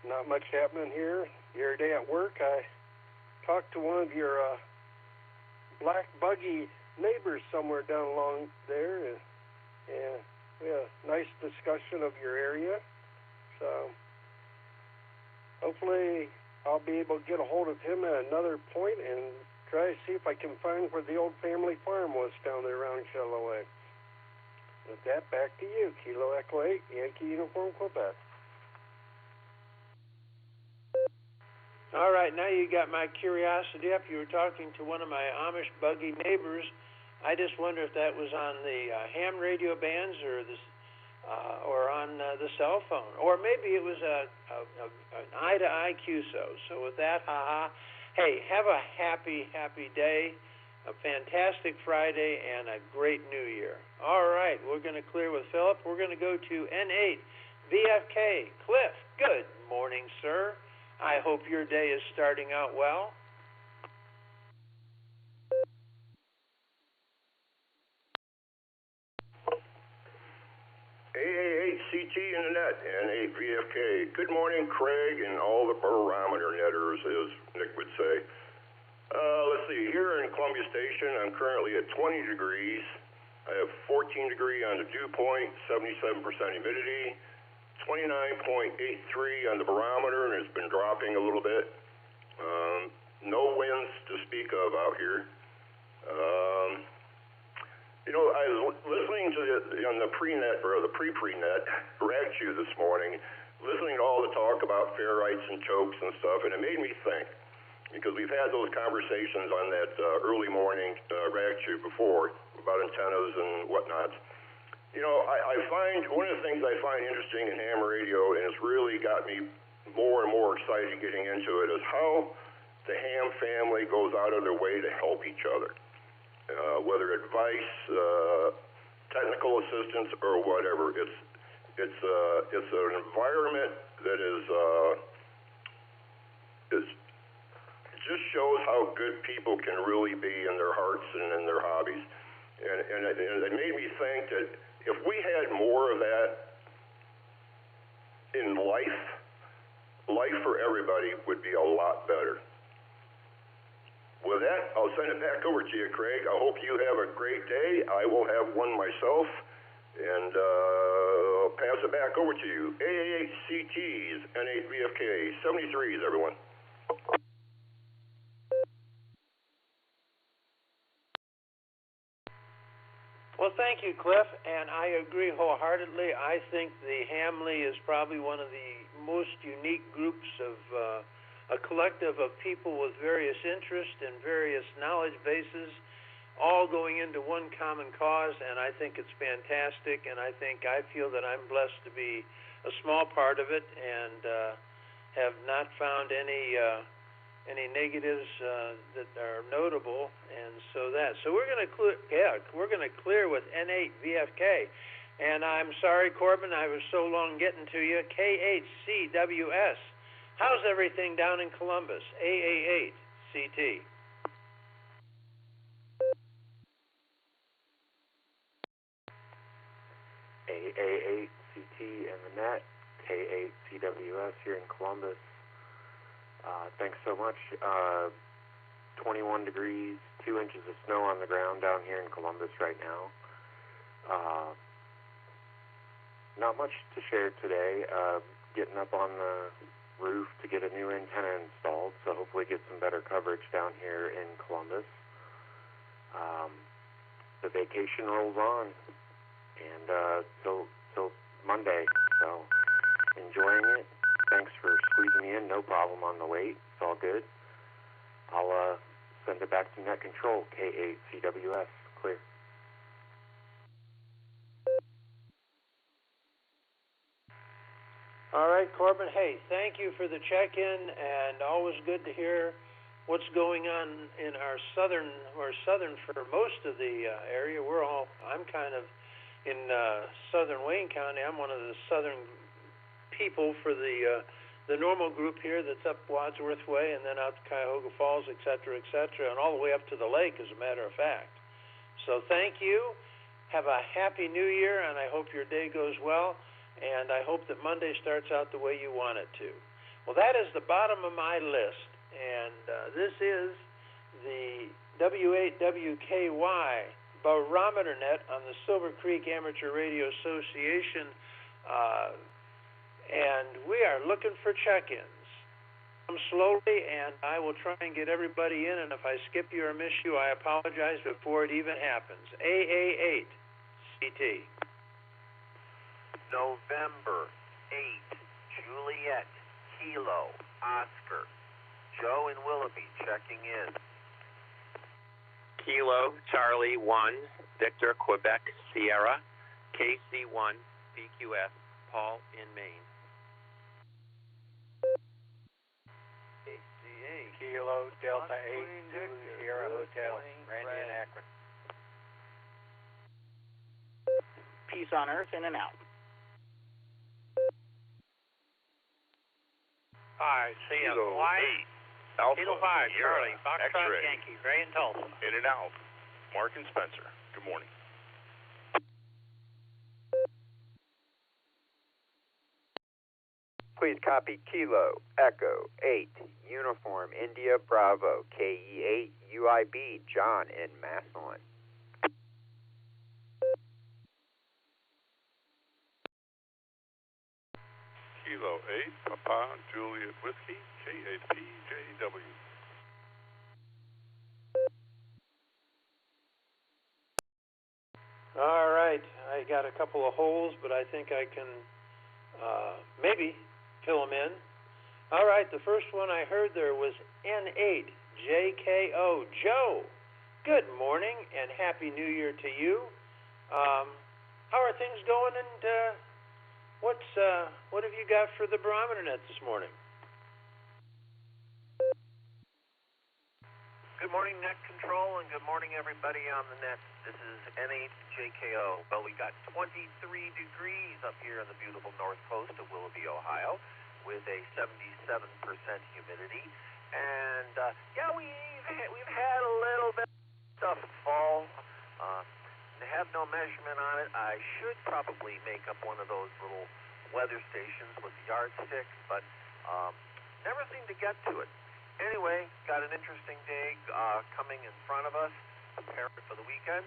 Speaker 13: Not much happening here. The other day at work, I talked to one of your black buggy neighbors somewhere down along there, and we had a nice discussion of your area. So hopefully I'll be able to get a hold of him at another point and try to see if I can find where the old family farm was down there around Chilloué. With that, back to you. Kilo Echo 8, Yankee Uniform, Quebec.
Speaker 10: All right, now you got my curiosity up. You were talking to one of my Amish buggy neighbors. I just wonder if that was on the ham radio bands or on the cell phone, or maybe it was an eye-to-eye QSO. So with that, hey, have a happy day, a fantastic Friday, and a great New Year. All right, we're going to clear with Philip. We're going to go to N8 VFK. Cliff, good morning, sir. I hope your day is starting out well.
Speaker 17: AAHCT Internet and VFK. Good morning, Craig, and all the Barometer Netters, as Nick would say. Let's see, here in Columbia Station, I'm currently at 20 degrees. I have 14 degree on the dew point, 77% humidity. 29.83 on the barometer, and it's been dropping a little bit. No winds to speak of out here. I was listening to on the pre-net or the pre-net RAGCU this morning, listening to all the talk about ferrites and chokes and stuff, and it made me think, because we've had those conversations on that early morning RAGCU before about antennas and whatnot. I find one of the things I find interesting in ham radio, and it's really got me more and more excited getting into it, is how the ham family goes out of their way to help each other, whether advice, technical assistance, or whatever. It's an environment that is just shows how good people can really be in their hearts and in their hobbies, and it made me think that if we had more of that in life for everybody would be a lot better. With that, I'll send it back over to you, Craig. I hope you have a great day. I will have one myself, and I'll pass it back over to you. AAHCTs, N8VFK, 73s, everyone.
Speaker 10: Well, thank you, Cliff, and I agree wholeheartedly. I think the Hamley is probably one of the most unique groups of a collective of people with various interests and various knowledge bases, all going into one common cause, and I think it's fantastic, and I feel that I'm blessed to be a small part of it and have not found any negatives that are notable, and so we're going to clear with N8 VFK, and I'm sorry, Corbin, I was so long getting to you. KHCWS, how's everything down in Columbus? AA8 CT.
Speaker 18: AA8 CT and the net, K8 CWS here in Columbus. Thanks so much. 21 degrees, 2 inches of snow on the ground down here in Columbus right now. Not much to share today. Getting up on the roof to get a new antenna installed, so hopefully get some better coverage down here in Columbus. The vacation rolls on, and till Monday, so enjoying it. Thanks for squeezing me in. No problem on the wait. It's all good. I'll send it back to Net Control, K8CWS. Clear.
Speaker 10: All right, Corbin. Hey, thank you for the check-in, and always good to hear what's going on in our southern for most of the area. I'm kind of in southern Wayne County. I'm one of the southern people for the normal group here that's up Wadsworth Way and then out to Cuyahoga Falls, et cetera, and all the way up to the lake, as a matter of fact. So thank you. Have a happy New Year, and I hope your day goes well, and I hope that Monday starts out the way you want it to. Well, that is the bottom of my list, and this is the W8WKY Barometer Net on the Silvercreek Amateur Radio Association, and we are looking for check-ins. Come slowly, and I will try and get everybody in, and if I skip you or miss you, I apologize before it even happens. AA8, CT.
Speaker 3: November 8, Juliet, Kilo, Oscar. Joe and Willoughby checking in.
Speaker 22: Kilo, Charlie 1, Victor, Quebec, Sierra, KC1, BQS, Paul in Maine.
Speaker 5: Kilo, Delta 8, Sierra Hotel, Randy and Akron.
Speaker 23: Peace on Earth, in and out.
Speaker 8: Hi, CFY. Kilo 5, Charlie, Foxtrot Yankee, Ray and Tulsa.
Speaker 24: In and out. Mark and Spencer, good morning.
Speaker 25: Please copy Kilo, Echo, 8, Uniform, India, Bravo, KE8, UIB, John in Massillon.
Speaker 24: Kilo 8, Papa, Juliet Whiskey, K8P, JW.
Speaker 10: All right, I got a couple of holes, but I think I can maybe fill them in. All right, the first one I heard there was N8JKO. Joe, good morning and Happy New Year to you. How are things going, and what have you got for the Barometer Net this morning?
Speaker 3: Good morning, Net Control, and good morning, everybody on the net. This is N8JKO. Well, we got 23 degrees up here on the beautiful north coast of Willoughby, Ohio, with a 77% humidity. And, we've had a little bit of stuff fall. To have no measurement on it, I should probably make up one of those little weather stations with the yardsticks, but never seem to get to it. Anyway, got an interesting day coming in front of us, preparing for the weekend.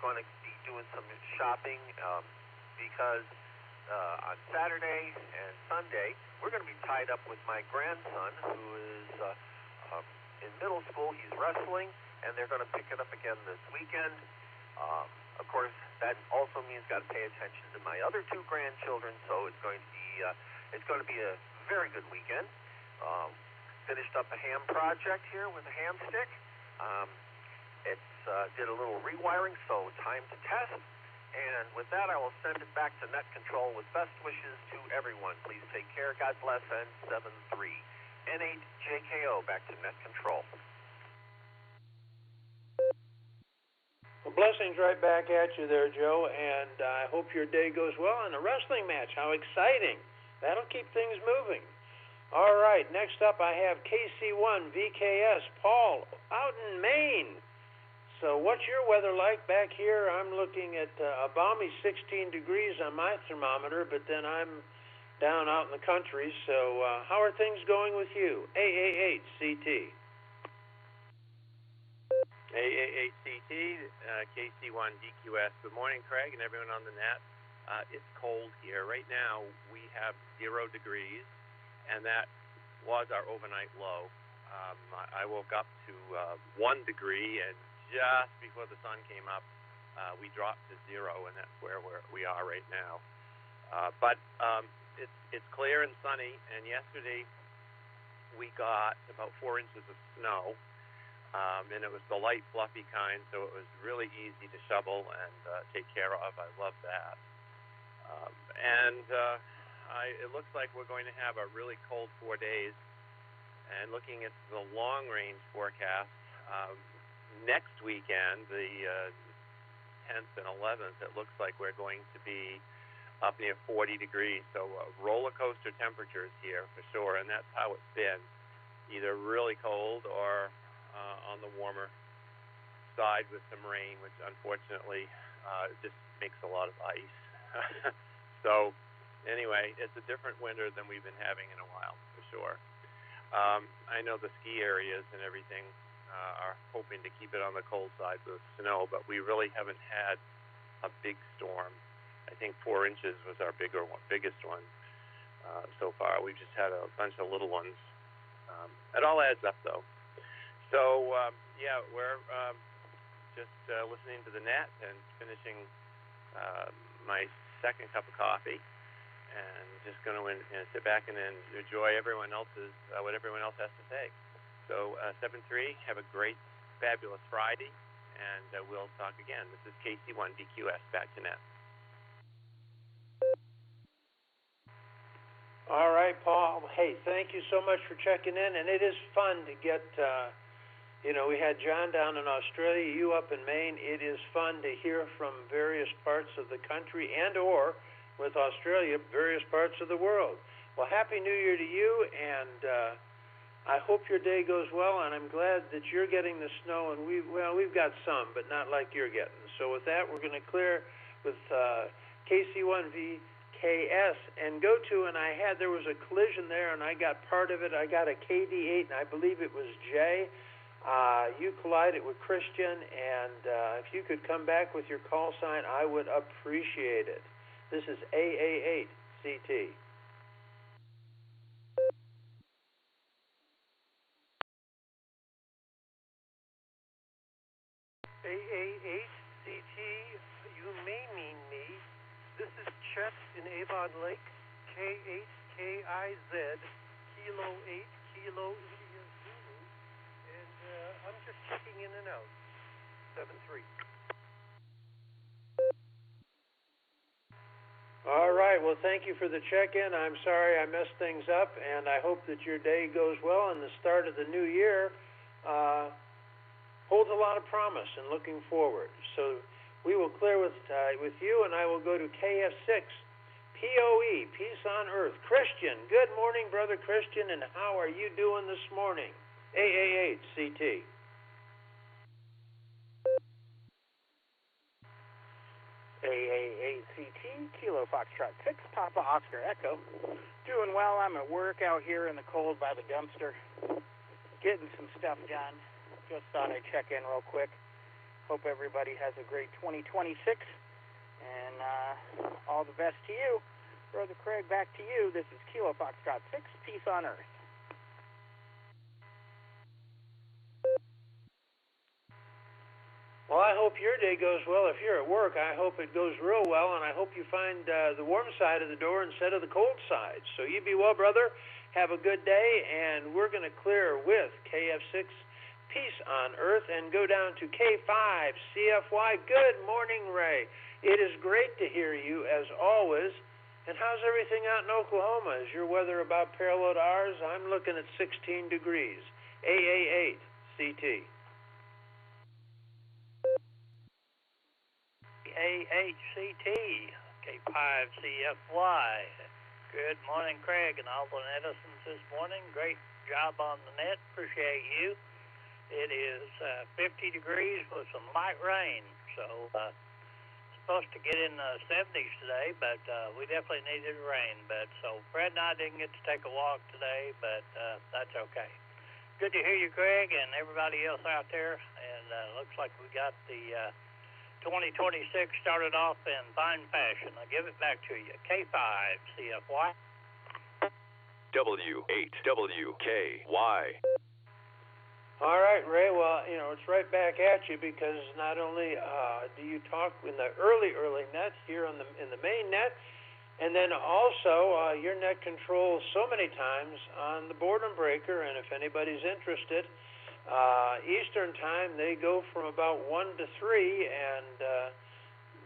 Speaker 3: Going to be doing some shopping because on Saturday and Sunday, we're going to be tied up with my grandson, who is in middle school. He's wrestling, and they're going to pick it up again this weekend. Of course, that also means got to pay attention to my other two grandchildren, so it's going to be a very good weekend. Finished up a ham project here with a ham stick. Did a little rewiring, so time to test. And with that, I will send it back to Net Control with best wishes to everyone. Please take care. God bless. N73. N8JKO, back to Net Control.
Speaker 10: Well, blessings right back at you there, Joe, and I hope your day goes well. And a wrestling match, how exciting. That'll keep things moving. All right, next up I have KC1 VKS, Paul, out in Maine. So what's your weather like back here? I'm looking at a balmy 16 degrees on my thermometer, but then I'm down out in the country. So how are things going with you? AA8CT.
Speaker 22: AA8CT, KC1 DQS. Good morning, Craig, and everyone on the net. It's cold here. Right now we have 0 degrees. And that was our overnight low. I woke up to 1 degree, and just before the sun came up, we dropped to 0, and that's where we are right now. But it's clear and sunny, and yesterday we got about 4 inches of snow, and it was the light, fluffy kind, so it was really easy to shovel and take care of. I love that. It looks like we're going to have a really cold 4 days.
Speaker 3: And looking at the long-range forecast, next weekend, the 10th and 11th, it looks like we're going to be up near 40 degrees. So roller coaster temperatures here for sure, and that's how it's been, either really cold or on the warmer side with some rain, which unfortunately just makes a lot of ice. So anyway, it's a different winter than we've been having in a while for sure. I know the ski areas and everything are hoping to keep it on the cold side with snow, but we really haven't had a big storm. I think 4 inches was our biggest one so far. We've just had a bunch of little ones. It all adds up, though. So, yeah, we're just listening to the net and finishing my second cup of coffee, and just going to sit back and enjoy what everyone else has to say. So 7-3, have a great, fabulous Friday, and we'll talk again. This is KC1DQS, back to net.
Speaker 10: All right, Paul. Hey, thank you so much for checking in, and it is fun to get, we had John down in Australia, you up in Maine. It is fun to hear from various parts of the country and or, with Australia, various parts of the world. Well, Happy New Year to you, and I hope your day goes well, and I'm glad that you're getting the snow, and we've got some, but not like you're getting. So with that, we're going to clear with KC1VKS and go to, and there was a collision there, and I got part of it. I got a KD8, and I believe it was Jay. You collided with Christian, and if you could come back with your call sign, I would appreciate it. This is AA8CT.
Speaker 1: AA8CT, you may mean me. This is Chet in Avon Lake, K8KIZ, Kilo 8, Kilo India Zulu, and I'm just checking in and out. 7-3.
Speaker 10: All right, well, thank you for the check-in. I'm sorry I messed things up, and I hope that your day goes well, and the start of the new year holds a lot of promise and looking forward. So we will clear with you, and I will go to KF6, POE, Peace on Earth. Christian, good morning, Brother Christian, and how are you doing this morning? AA8CT.
Speaker 4: AA8CT, Kilo Foxtrot 6, Papa Oscar Echo. Doing well. I'm at work out here in the cold by the dumpster, getting some stuff done. Just thought I'd check in real quick. Hope everybody has a great 2026, and all the best to you. Brother Craig, back to you. This is Kilo Foxtrot 6, Peace on Earth.
Speaker 10: Well, I hope your day goes well. If you're at work, I hope it goes real well, and I hope you find the warm side of the door instead of the cold side. So you be well, brother. Have a good day, and we're going to clear with KF6, Peace on Earth, and go down to K5, CFY. Good morning, Ray. It is great to hear you, as always. And how's everything out in Oklahoma? Is your weather about parallel to ours? I'm looking at 16 degrees. AA8CT.
Speaker 8: AHCT, K5CFY. Good morning, Craig and all the netizens this morning. Great job on the net. Appreciate you. It is 50 degrees with some light rain, so supposed to get in the 70s today, but we definitely needed rain. But so Fred and I didn't get to take a walk today, but that's okay. Good to hear you, Craig, and everybody else out there. And looks like we got the 2026 started off in fine fashion. I give it back to you. K5 CFY.
Speaker 20: W8WKY.
Speaker 10: All right, Ray. Well, it's right back at you, because not only do you talk in the early net here in the main net, and then also your net controls so many times on the boredom breaker. And if anybody's interested, Eastern time they go from about 1 to 3, and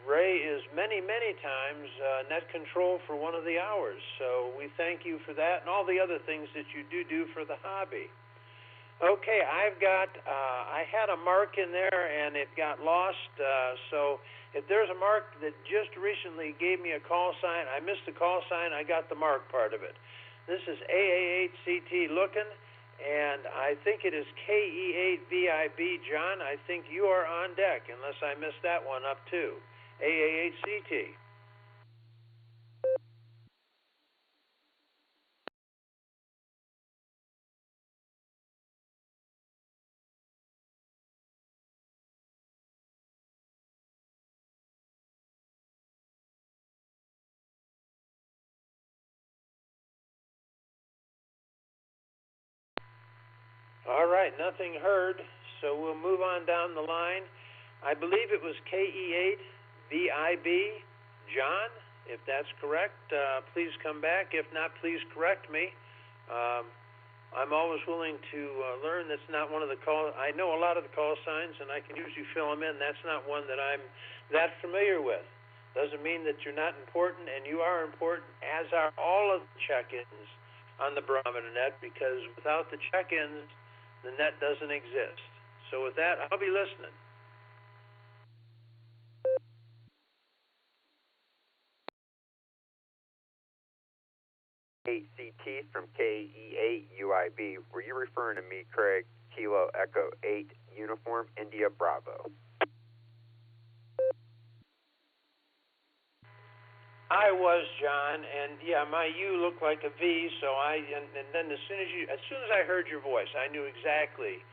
Speaker 10: Ray is many, many times net control for one of the hours. So we thank you for that and all the other things that you do for the hobby. Okay, I had a mark in there and it got lost. So if there's a mark that just recently gave me a call sign, I missed the call sign, I got the mark part of it. This is AA8CT looking, and I think it is KE8VIB. John, I think you are on deck, unless I missed that one up too. AA8CT. All right, nothing heard, so we'll move on down the line. I believe it was KE8VIB. John, if that's correct, please come back. If not, please correct me. I'm always willing to learn. That's not one of the call. I know a lot of the call signs, and I can usually fill them in. That's not one that I'm that familiar with. Doesn't mean that you're not important, and you are important, as are all of the check-ins on the Barometer Net, because without the check-ins, the net doesn't exist. So with that, I'll be listening.
Speaker 25: CT from KE8UIB. Were you referring to me, Craig? Kilo Echo 8 Uniform India Bravo.
Speaker 10: I was, John, and yeah, my U looked like a V, so and then as soon as I heard your voice, I knew exactly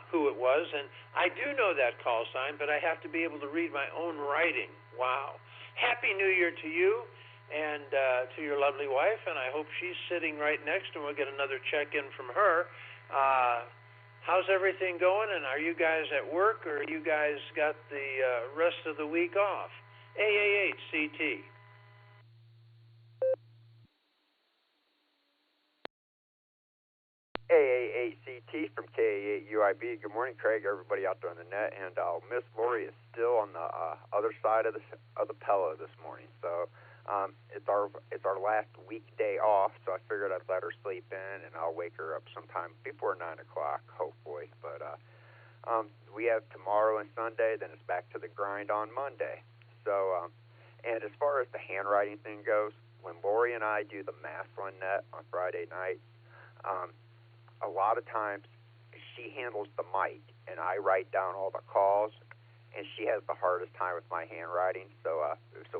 Speaker 10: who it was, and I do know that call sign, but I have to be able to read my own writing. Wow. Happy New Year to you and to your lovely wife, and I hope she's sitting right next, and we'll get another check-in from her. How's everything going, and are you guys at work, or you guys got the rest of the week off? AA8CT.
Speaker 25: AA8CT from KA8UIB. Good morning, Craig. Everybody out there on the net, and Miss Lori is still on the other side of the pillow this morning. So it's our last weekday off. So I figured I'd let her sleep in, and I'll wake her up sometime before 9 o'clock, hopefully. But we have tomorrow and Sunday. Then it's back to the grind on Monday. So and as far as the handwriting thing goes, when Lori and I do the Maslin net on Friday night. A lot of times she handles the mic, and I write down all the calls, and she has the hardest time with my handwriting, so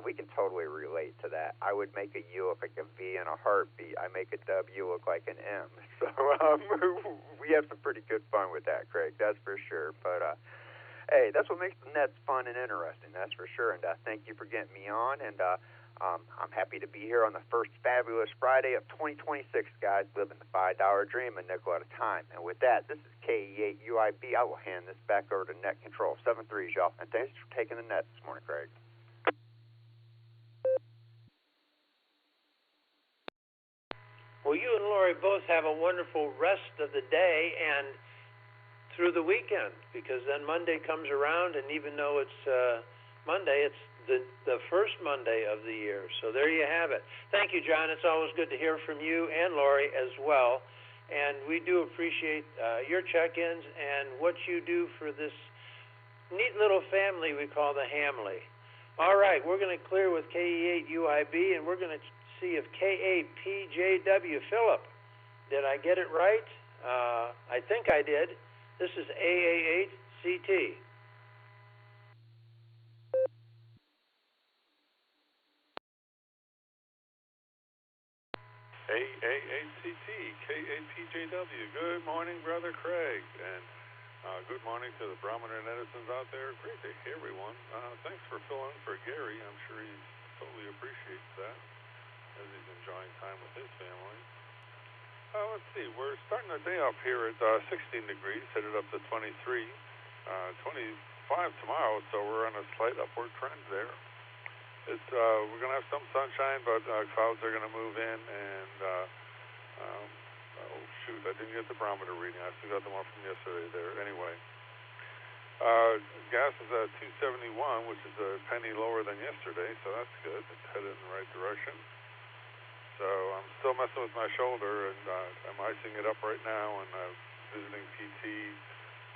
Speaker 25: we can totally relate to that. I would make a U look like a V in a heartbeat. I make a W look like an M. So we have some pretty good fun with that, Craig, that's for sure. But, hey, that's what makes the nets fun and interesting, that's for sure, and thank you for getting me on, and I'm happy to be here on the first fabulous Friday of 2026, guys, living the $5 dream, a nickel at a time. And with that, this is KE8UIB. I will hand this back over to Net Control 7-3s, y'all. And thanks for taking the net this morning, Craig.
Speaker 10: Well, you and Lori both have a wonderful rest of the day and through the weekend, because then Monday comes around, and even though it's Monday, it's the first Monday of the year. So there you have it. Thank you, John. It's always good to hear from you and Lori as well. And we do appreciate your check-ins and what you do for this neat little family we call the Hamley. All right, we're going to clear with KE8UIB, and we're going to see if KAPJW Philip. Did I get it right? I think I did. This is AA8CT.
Speaker 24: AA8CT, KAPJW. Good morning, Brother Craig, and good morning to the Barometer netizens out there. Great to hear everyone. Thanks for filling in for Gary. I'm sure he totally appreciates that, as he's enjoying time with his family. Let's see, we're starting the day off here at 16 degrees, headed up to 23, 25 tomorrow, so we're on a slight upward trend there. We're going to have some sunshine, but clouds are going to move in, and oh shoot, I didn't get the barometer reading. I still got the one from yesterday there. Anyway,
Speaker 2: Gas is at 271, which is a penny lower than yesterday, so that's good. It's headed in the right direction. So I'm still messing with my shoulder, and I'm icing it up right now, and visiting PT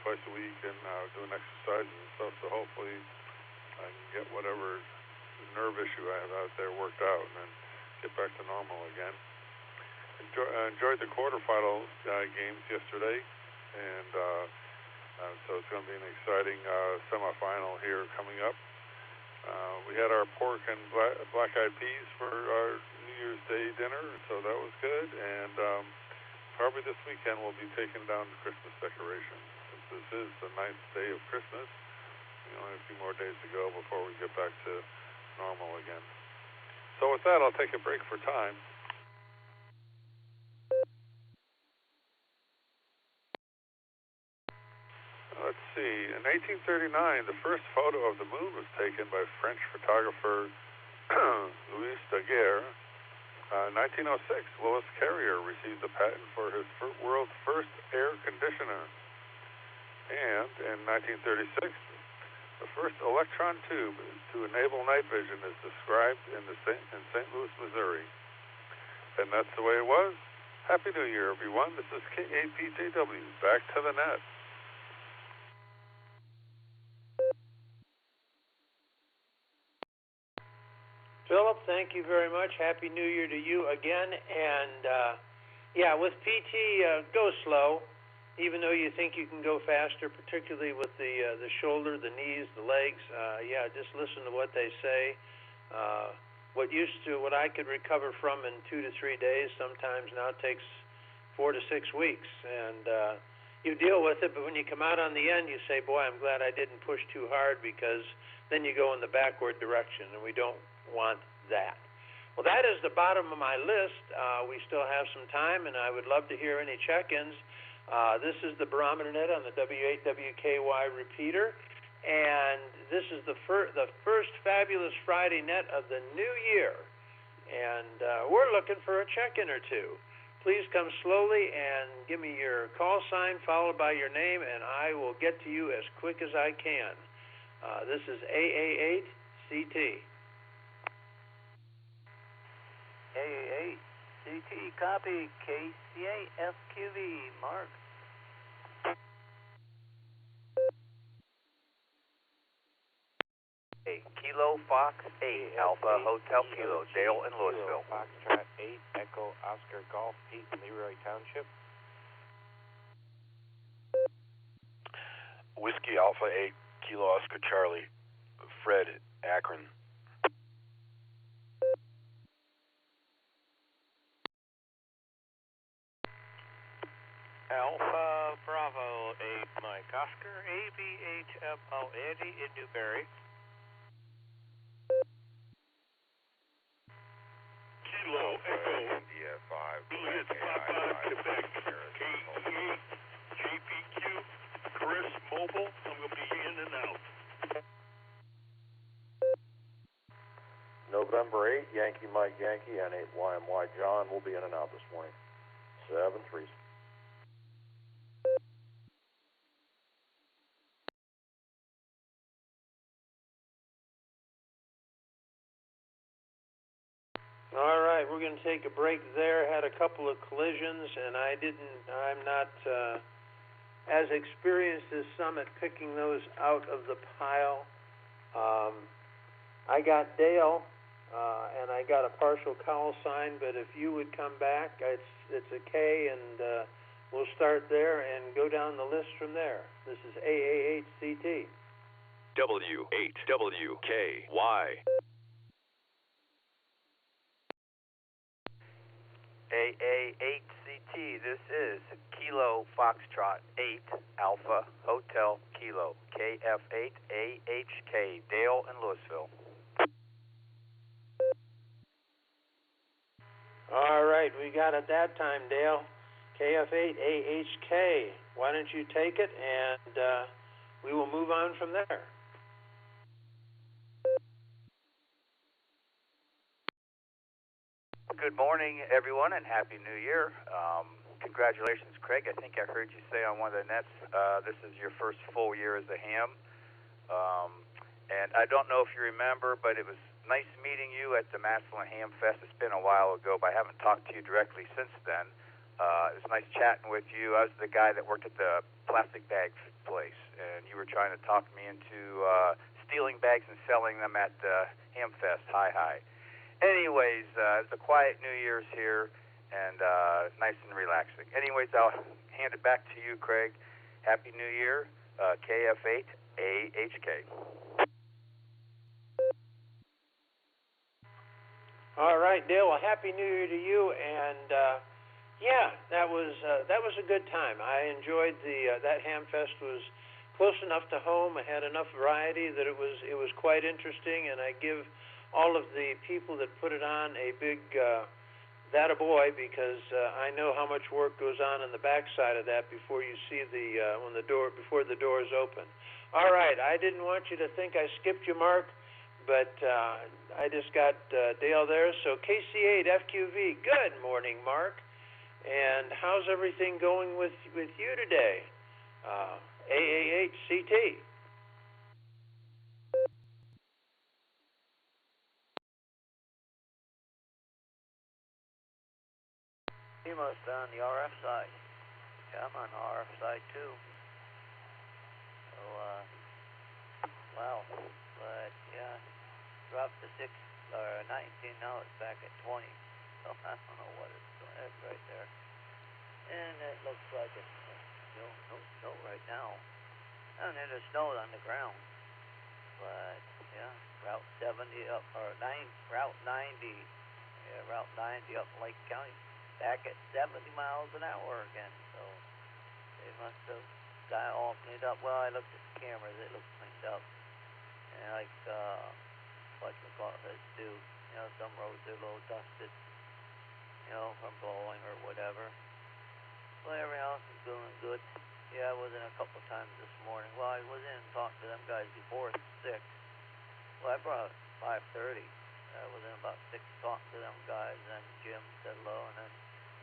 Speaker 2: twice a week and doing exercises and stuff, so hopefully I can get whatever nerve issue I have out there worked out and then get back to normal again. Enjoyed the quarterfinal games yesterday, and so it's going to be an exciting semifinal here coming up. We had our pork and black-eyed peas for our New Year's Day dinner, so that was good, and probably this weekend we'll be taking down the Christmas decorations. Since this is the 9th day of Christmas, we only have a few more days to go before we get back to normal again. So with that, I'll take a break for time. Let's see. In 1839, the first photo of the moon was taken by French photographer Louis Daguerre. 1906, Louis Carrier received a patent for his world's first air conditioner. And in 1936, the first electron tube to enable night vision is described in St. Louis, Missouri. And that's the way it was. Happy New Year, everyone. This is KAPJW. Back to the net.
Speaker 10: Philip, thank you very much. Happy New Year to you again. And, yeah, with PT, go slow, even though you think you can go faster, particularly with the shoulder, the knees, the legs. Yeah, just listen to what they say. What I could recover from in 2 to 3 days sometimes now takes 4 to 6 weeks. And you deal with it, but when you come out on the end, you say, boy, I'm glad I didn't push too hard, because then you go in the backward direction, and we don't want that. Well, that is the bottom of my list. We still have some time, and I would love to hear any check-ins. This is the Barometer Net on the W8WKY repeater, and this is the first fabulous Friday net of the new year, and we're looking for a check-in or two. Please come slowly and give me your call sign followed by your name, and I will get to you as quick as I can. This is AA8CT.
Speaker 6: AA8CT, copy. KCA-SQV, Mark.
Speaker 3: Kilo Fox 8, Alpha Hotel Kilo, Dale and Louisville.
Speaker 18: Foxtrot 8, Echo Oscar Golf, Pete, Leroy Township.
Speaker 7: Whiskey Alpha 8, Kilo Oscar Charlie, Fred, Akron.
Speaker 9: Alpha Bravo 8, Mike Oscar, ABHFO Eddie in Newberry.
Speaker 15: Kilo Echo
Speaker 7: India 5,
Speaker 15: Juliet Papa Quebec, KE8, JPQ, Chris Mobile. I'm going to be in and out.
Speaker 11: November 8, Yankee Mike Yankee, and 8 YMY John will be in and out this morning. 7-3.
Speaker 10: All right, we're going to take a break there. Had a couple of collisions, and I'm not as experienced as some at picking those out of the pile. I got Dale, and I got a partial call sign, but if you would come back, it's a K, and we'll start there and go down the list from there. This is AA8CT.
Speaker 20: W8WKY.
Speaker 3: AA8CT, this is Kilo Foxtrot 8, Alpha Hotel Kilo, KF8AHK, Dale and Louisville.
Speaker 10: All right, we got it that time, Dale. KF8AHK. Why don't you take it, and we will move on from there.
Speaker 3: Good morning, everyone, and Happy New Year.
Speaker 25: congratulations, Craig. I think I heard you say on one of the nets this is your first full year as a ham. And I don't know if you remember, but it was nice meeting you at the Massillon Ham Fest. It's been a while ago, but I haven't talked to you directly since then. It was nice chatting with you. I was the guy that worked at the plastic bag place, and you were trying to talk me into stealing bags and selling them at the Ham Fest. Hi. Anyways, it's a quiet New Year's here, and nice and relaxing. Anyways, I'll hand it back to you, Craig. Happy New Year, KF8AHK.
Speaker 10: All right, Dale. Well, Happy New Year to you, and yeah, that was a good time. I enjoyed that Ham Fest. Was close enough to home. I had enough variety that it was quite interesting, and I give all of the people that put it on a big that a boy, because I know how much work goes on the backside of that before you see before the doors open. All right, I didn't want you to think I skipped you, Mark, but I just got Dale there. So KC8FQV, good morning, Mark. And how's everything going with you today? AAHCT.
Speaker 6: He must be on the RF side. Yeah, I'm on the RF side too. So, wow. But yeah, dropped to 6 or 19. Now it's back at 20. So I don't know what it's doing. It's right there, and it looks like it's no snow right now. And then there's snow on the ground. But yeah, Route 70 up or Route 90. Yeah, Route 90 up in Lake County. Back at 70 miles an hour again, so they must have got it all cleaned up. Well, I looked at the cameras, it looks cleaned up. And like, whatchamacallit do, you know, some roads are a little dusted, you know, from blowing or whatever. But everything else is doing good. Yeah, I was in a couple times this morning. Well, I was in and talked to them guys before 6. Well, I brought 5:30. I was in about 6 talking to them guys, and Jim said hello, and then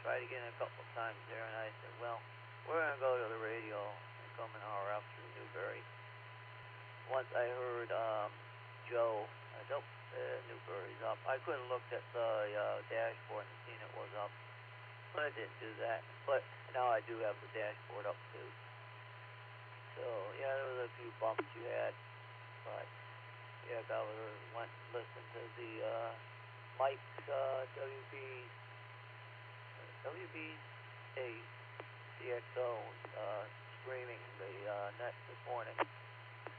Speaker 6: tried to get in a couple of times there, and I said, well, we're going to go to the radio and come an hour up through Newberry. Once I heard Joe, Newberry's up. I couldn't look at the dashboard and seen it was up, but I didn't do that. But now I do have the dashboard up too. So, yeah, there was a few bumps you had, but yeah, I went and listened to the Mike's WBA CXO streaming the net this morning.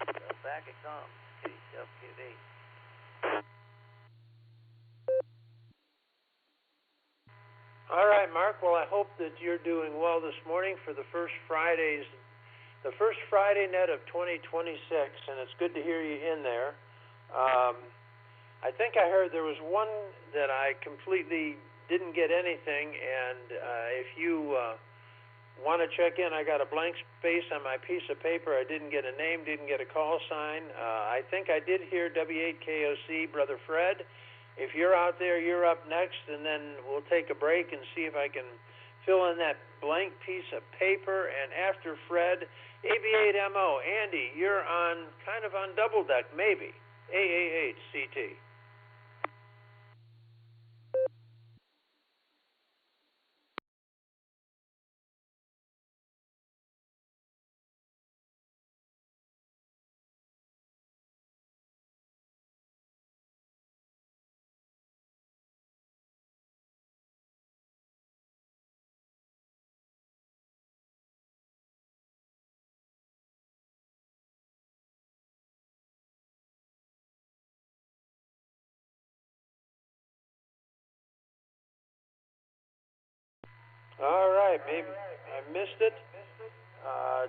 Speaker 6: So back it comes, KCFTV.
Speaker 10: All right, Mark. Well, I hope that you're doing well this morning for the first Friday net of 2026, and it's good to hear you in there. I think I heard there was one that I completely didn't get anything, and if you want to check in, I got a blank space on my piece of paper. I didn't get a name, didn't get a call sign. I think I did hear W8KOC, Brother Fred. If you're out there, you're up next, and then we'll take a break and see if I can fill in that blank piece of paper. And after Fred, AB8MO, Andy, you're on kind of on double deck, maybe. AAHCT. All right, maybe I missed it.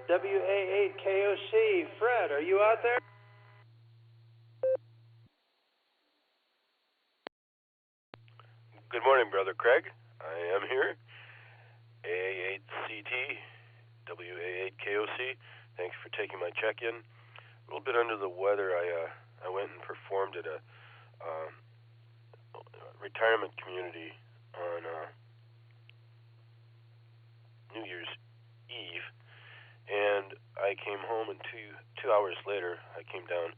Speaker 10: WA8KOC, Fred, are you out there?
Speaker 7: Good morning, Brother Craig. I am here. AA8CT, WA8KOC. Thanks for taking my check-in. A little bit under the weather. I went and performed at a retirement community on 2 hours later, I came down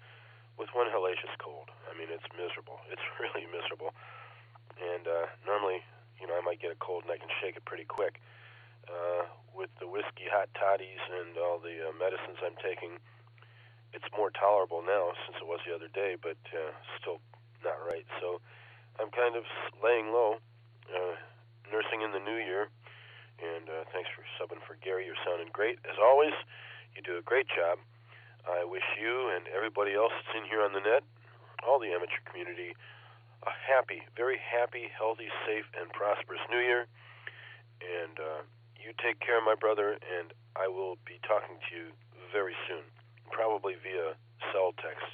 Speaker 7: with one hellacious cold. I mean, it's miserable. It's really miserable. And normally, I might get a cold and I can shake it pretty quick. With the whiskey hot toddies and all the medicines I'm taking, it's more tolerable now since it was the other day, but still not right. So I'm kind of laying low, nursing in the new year. And thanks for subbing for Gary. You're sounding great. As always, you do a great job. I wish you and everybody else that's in here on the net, all the amateur community, a happy, very happy, healthy, safe, and prosperous New Year. And you take care, my brother, and I will be talking to you very soon, probably via cell text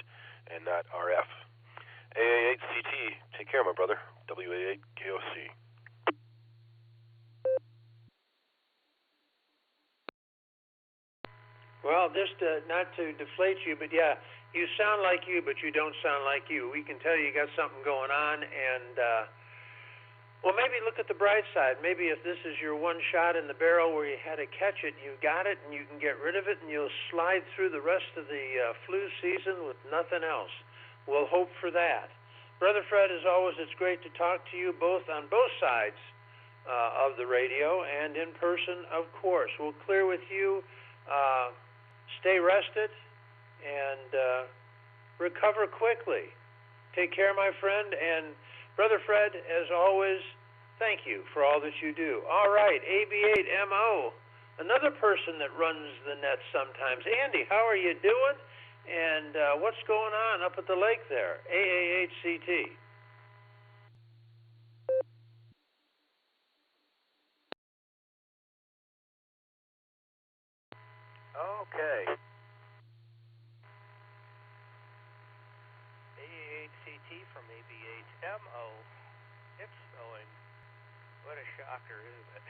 Speaker 7: and not RF. AA8CT, take care, my brother. WA8KOC.
Speaker 10: Well, just not to deflate you, but yeah, you sound like you, but you don't sound like you. We can tell you got something going on, and well, maybe look at the bright side. Maybe if this is your one shot in the barrel where you had to catch it, you got it, and you can get rid of it, and you'll slide through the rest of the flu season with nothing else. We'll hope for that. Brother Fred, as always, it's great to talk to you both on both sides of the radio and in person, of course. We'll clear with you. Stay rested and recover quickly. Take care, my friend. And Brother Fred, as always, thank you for all that you do. All right, AB8MO, another person that runs the net sometimes. Andy, how are you doing? And what's going on up at the lake there? AA8CT.
Speaker 9: Okay. AA8CT from AB8MO. It's snowing. What a shocker, isn't it?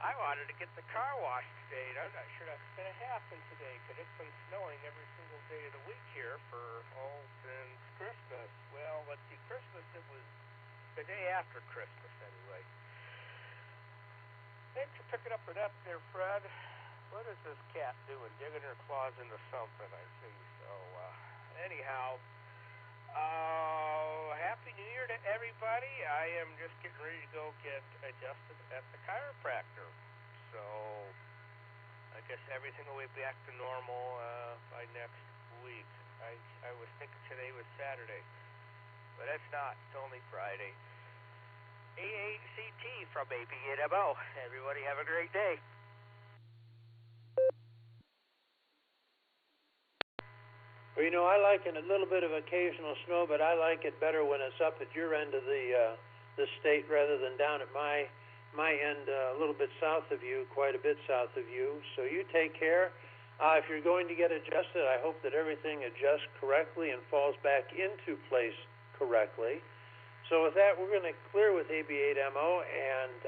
Speaker 9: I wanted to get the car washed today. I'm not sure that's going to happen today because it's been snowing every single day of the week here since Christmas. Well, let's see, Christmas, it was the day after Christmas anyway. Thanks for picking up for that there, Fred. What is this cat doing? Digging her claws into something, I see. So, anyhow, Happy New Year to everybody. I am just getting ready to go get adjusted at the chiropractor. So, I guess everything will be back to normal by next week. I was thinking today was Saturday, but it's not. It's only Friday. AA8CT from AB8MO. Everybody have a great day.
Speaker 10: Well, I like a little bit of occasional snow, but I like it better when it's up at your end of the state rather than down at my end, a little bit south of you, quite a bit south of you. So you take care. If you're going to get adjusted, I hope that everything adjusts correctly and falls back into place correctly. So with that, we're going to clear with AB8MO and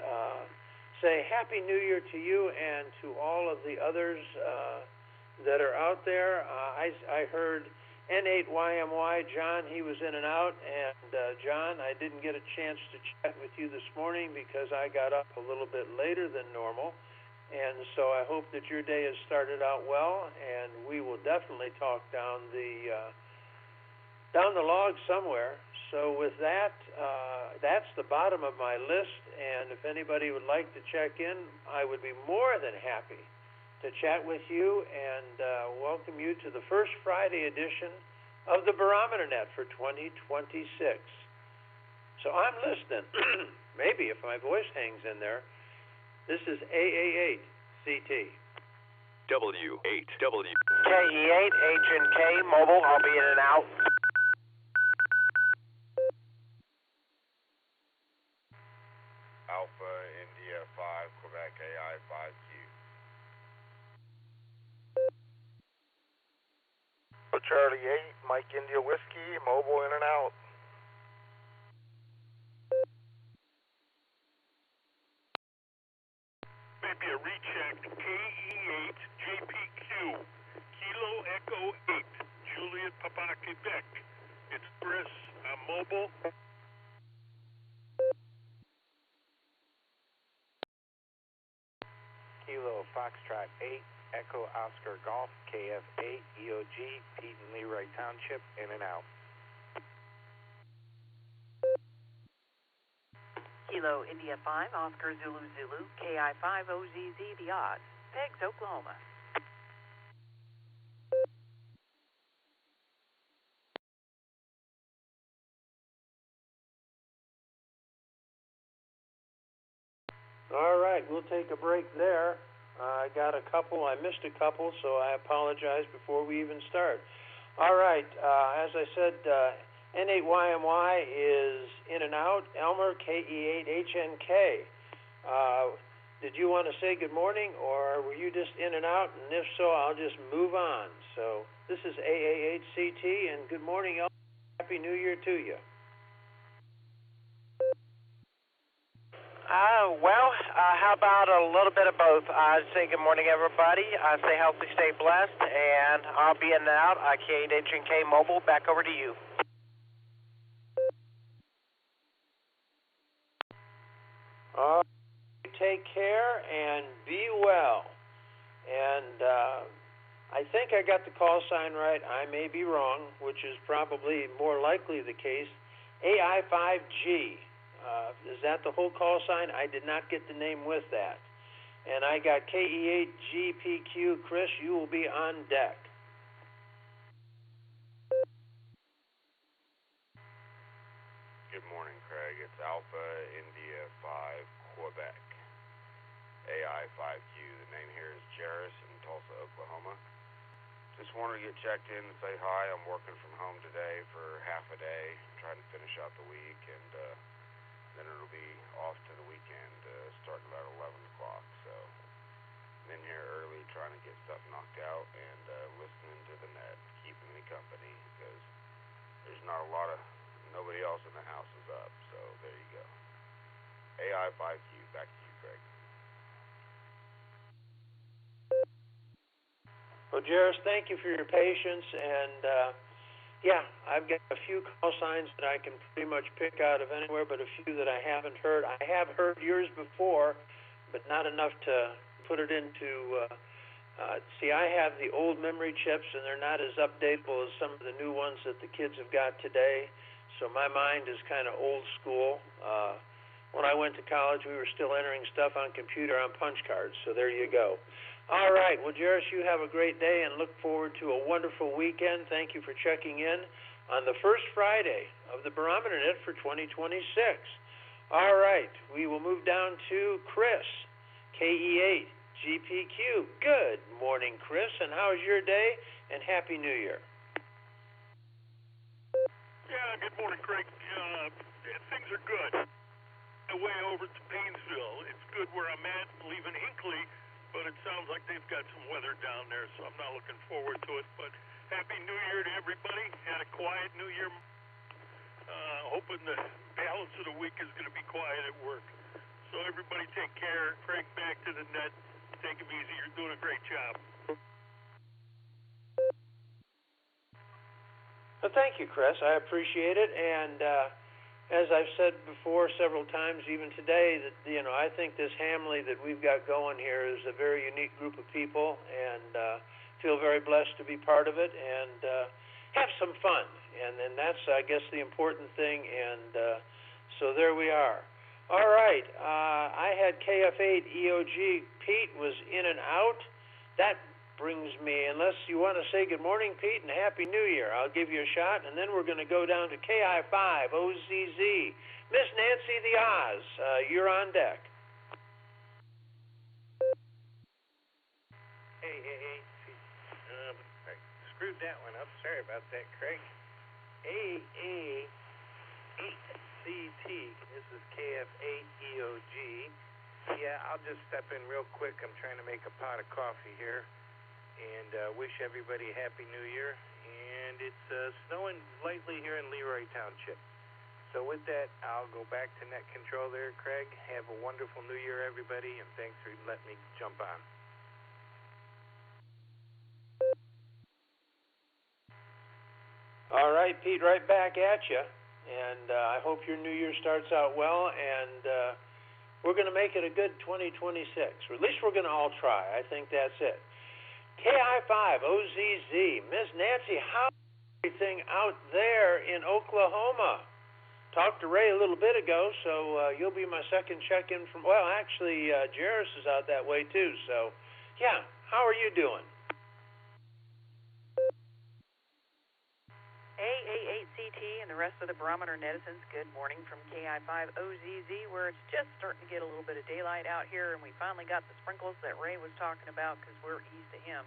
Speaker 10: say Happy New Year to you and to all of the others that are out there. I heard N8YMY, John, he was in and out. And John, I didn't get a chance to chat with you this morning because I got up a little bit later than normal. And so I hope that your day has started out well, and we will definitely talk down the log somewhere. So with that, that's the bottom of my list, and if anybody would like to check in, I would be more than happy to chat with you and welcome you to the first Friday edition of the Barometer Net for 2026. So I'm listening. Maybe if my voice hangs in there. This is AA8CT.
Speaker 20: W8W.
Speaker 3: KE8, Agent K, mobile, I'll be in and out.
Speaker 15: Alpha India 5, Quebec AI 5Q.
Speaker 12: Charlie 8, Mike India Whiskey, mobile in and out.
Speaker 15: Maybe a recheck, KE8, JPQ, Kilo Echo 8, Juliet Papa Quebec. It's Chris, mobile.
Speaker 12: Kilo Foxtrot 8,
Speaker 13: Echo Oscar Golf, KF8 EOG, Pete and Leroy Township, in and out.
Speaker 14: Kilo India 5, Oscar Zulu Zulu, KI5 OZZ, the odds, Peggs, Oklahoma.
Speaker 10: All right, we'll take a break there. I got a couple. I missed a couple, so I apologize before we even start. All right, as I said, N8YMY is in and out. Elmer, KE8HNK. Did you want to say good morning, or were you just in and out? And if so, I'll just move on. So this is AA8CT, and good morning, Elmer. Happy New Year to you.
Speaker 16: How about a little bit of both? I say good morning, everybody. I stay healthy, stay blessed, and I'll be in and out. K8HNK Mobile, back over to you.
Speaker 10: Take care and be well. And I think I got the call sign right. I may be wrong, which is probably more likely the case. AI5G. Is that the whole call sign? I did not get the name with that. And I got KE8GPQ. Chris, you will be on deck.
Speaker 19: Good morning, Craig. It's Alpha India 5 Quebec. AI5Q. The name here is Jarris in Tulsa, Oklahoma. Just wanted to get checked in and say hi. I'm working from home today for half a day, trying to finish out the week, and then it'll be off to the weekend, starting about 11 o'clock. So I'm in here early trying to get stuff knocked out and listening to the net, keeping me company, because there's not a lot of, nobody else in the house is up. So there you go. AI5Q, back to you, Craig.
Speaker 10: Well, Jarris, thank you for your patience, and yeah, I've got a few call signs that I can pretty much pick out of anywhere, but a few that I haven't heard. I have heard yours before, but not enough to put it into, see, I have the old memory chips, and they're not as updatable as some of the new ones that the kids have got today, so my mind is kind of old school. When I went to college, we were still entering stuff on computer on punch cards, so there you go. All right. Well, Jarris, you have a great day and look forward to a wonderful weekend. Thank you for checking in on the first Friday of the Barometer Net for 2026. All right. We will move down to Chris, KE8GPQ. Good morning, Chris, and how's your day? And Happy New Year.
Speaker 21: Yeah, good morning, Craig. Things are good. Way over to Painesville. It's good where I'm at, leaving Hinkley, but it sounds like they've got some weather down there, so I'm not looking forward to it. But Happy New Year to everybody. Had a quiet New Year. Hoping the balance of the week is going to be quiet at work. So everybody take care. Craig, back to the net. Take it easy. You're doing a great job.
Speaker 10: Well, thank you, Chris. I appreciate it. And as I've said before several times, even today, that I think this family that we've got going here is a very unique group of people, and feel very blessed to be part of it and have some fun. And that's, I guess, the important thing. And so there we are. All right. I had KF8 EOG. Pete was in and out. That brings me, unless you want to say good morning, Pete, and Happy New Year, I'll give you a shot, and then we're going to go down to KI5 OZZ. Miss Nancy the Oz, you're on deck.
Speaker 13: Hey, I screwed that one up. Sorry about that, Craig. AA8CT, this is KF8 EOG. Yeah, I'll just step in real quick. I'm trying to make a pot of coffee here. And wish everybody a Happy New Year. And it's snowing lightly here in Leroy Township. So with that, I'll go back to net control there, Craig. Have a wonderful New Year, everybody, and thanks for letting me jump on.
Speaker 10: All right, Pete, right back at you. And I hope your New Year starts out well, and we're going to make it a good 2026. Or at least we're going to all try. I think that's it. KI5 OZZ. Miss Nancy, how's everything out there in Oklahoma? Talked to Ray a little bit ago, so you'll be my second check-in from, well, actually, Jairus is out that way too, so, yeah, how are you doing?
Speaker 14: AA8CT and the rest of the Barometer netizens, good morning from KI5 OZZ, where it's just starting to get a little bit of daylight out here, and we finally got the sprinkles that Ray was talking about because we're east of him.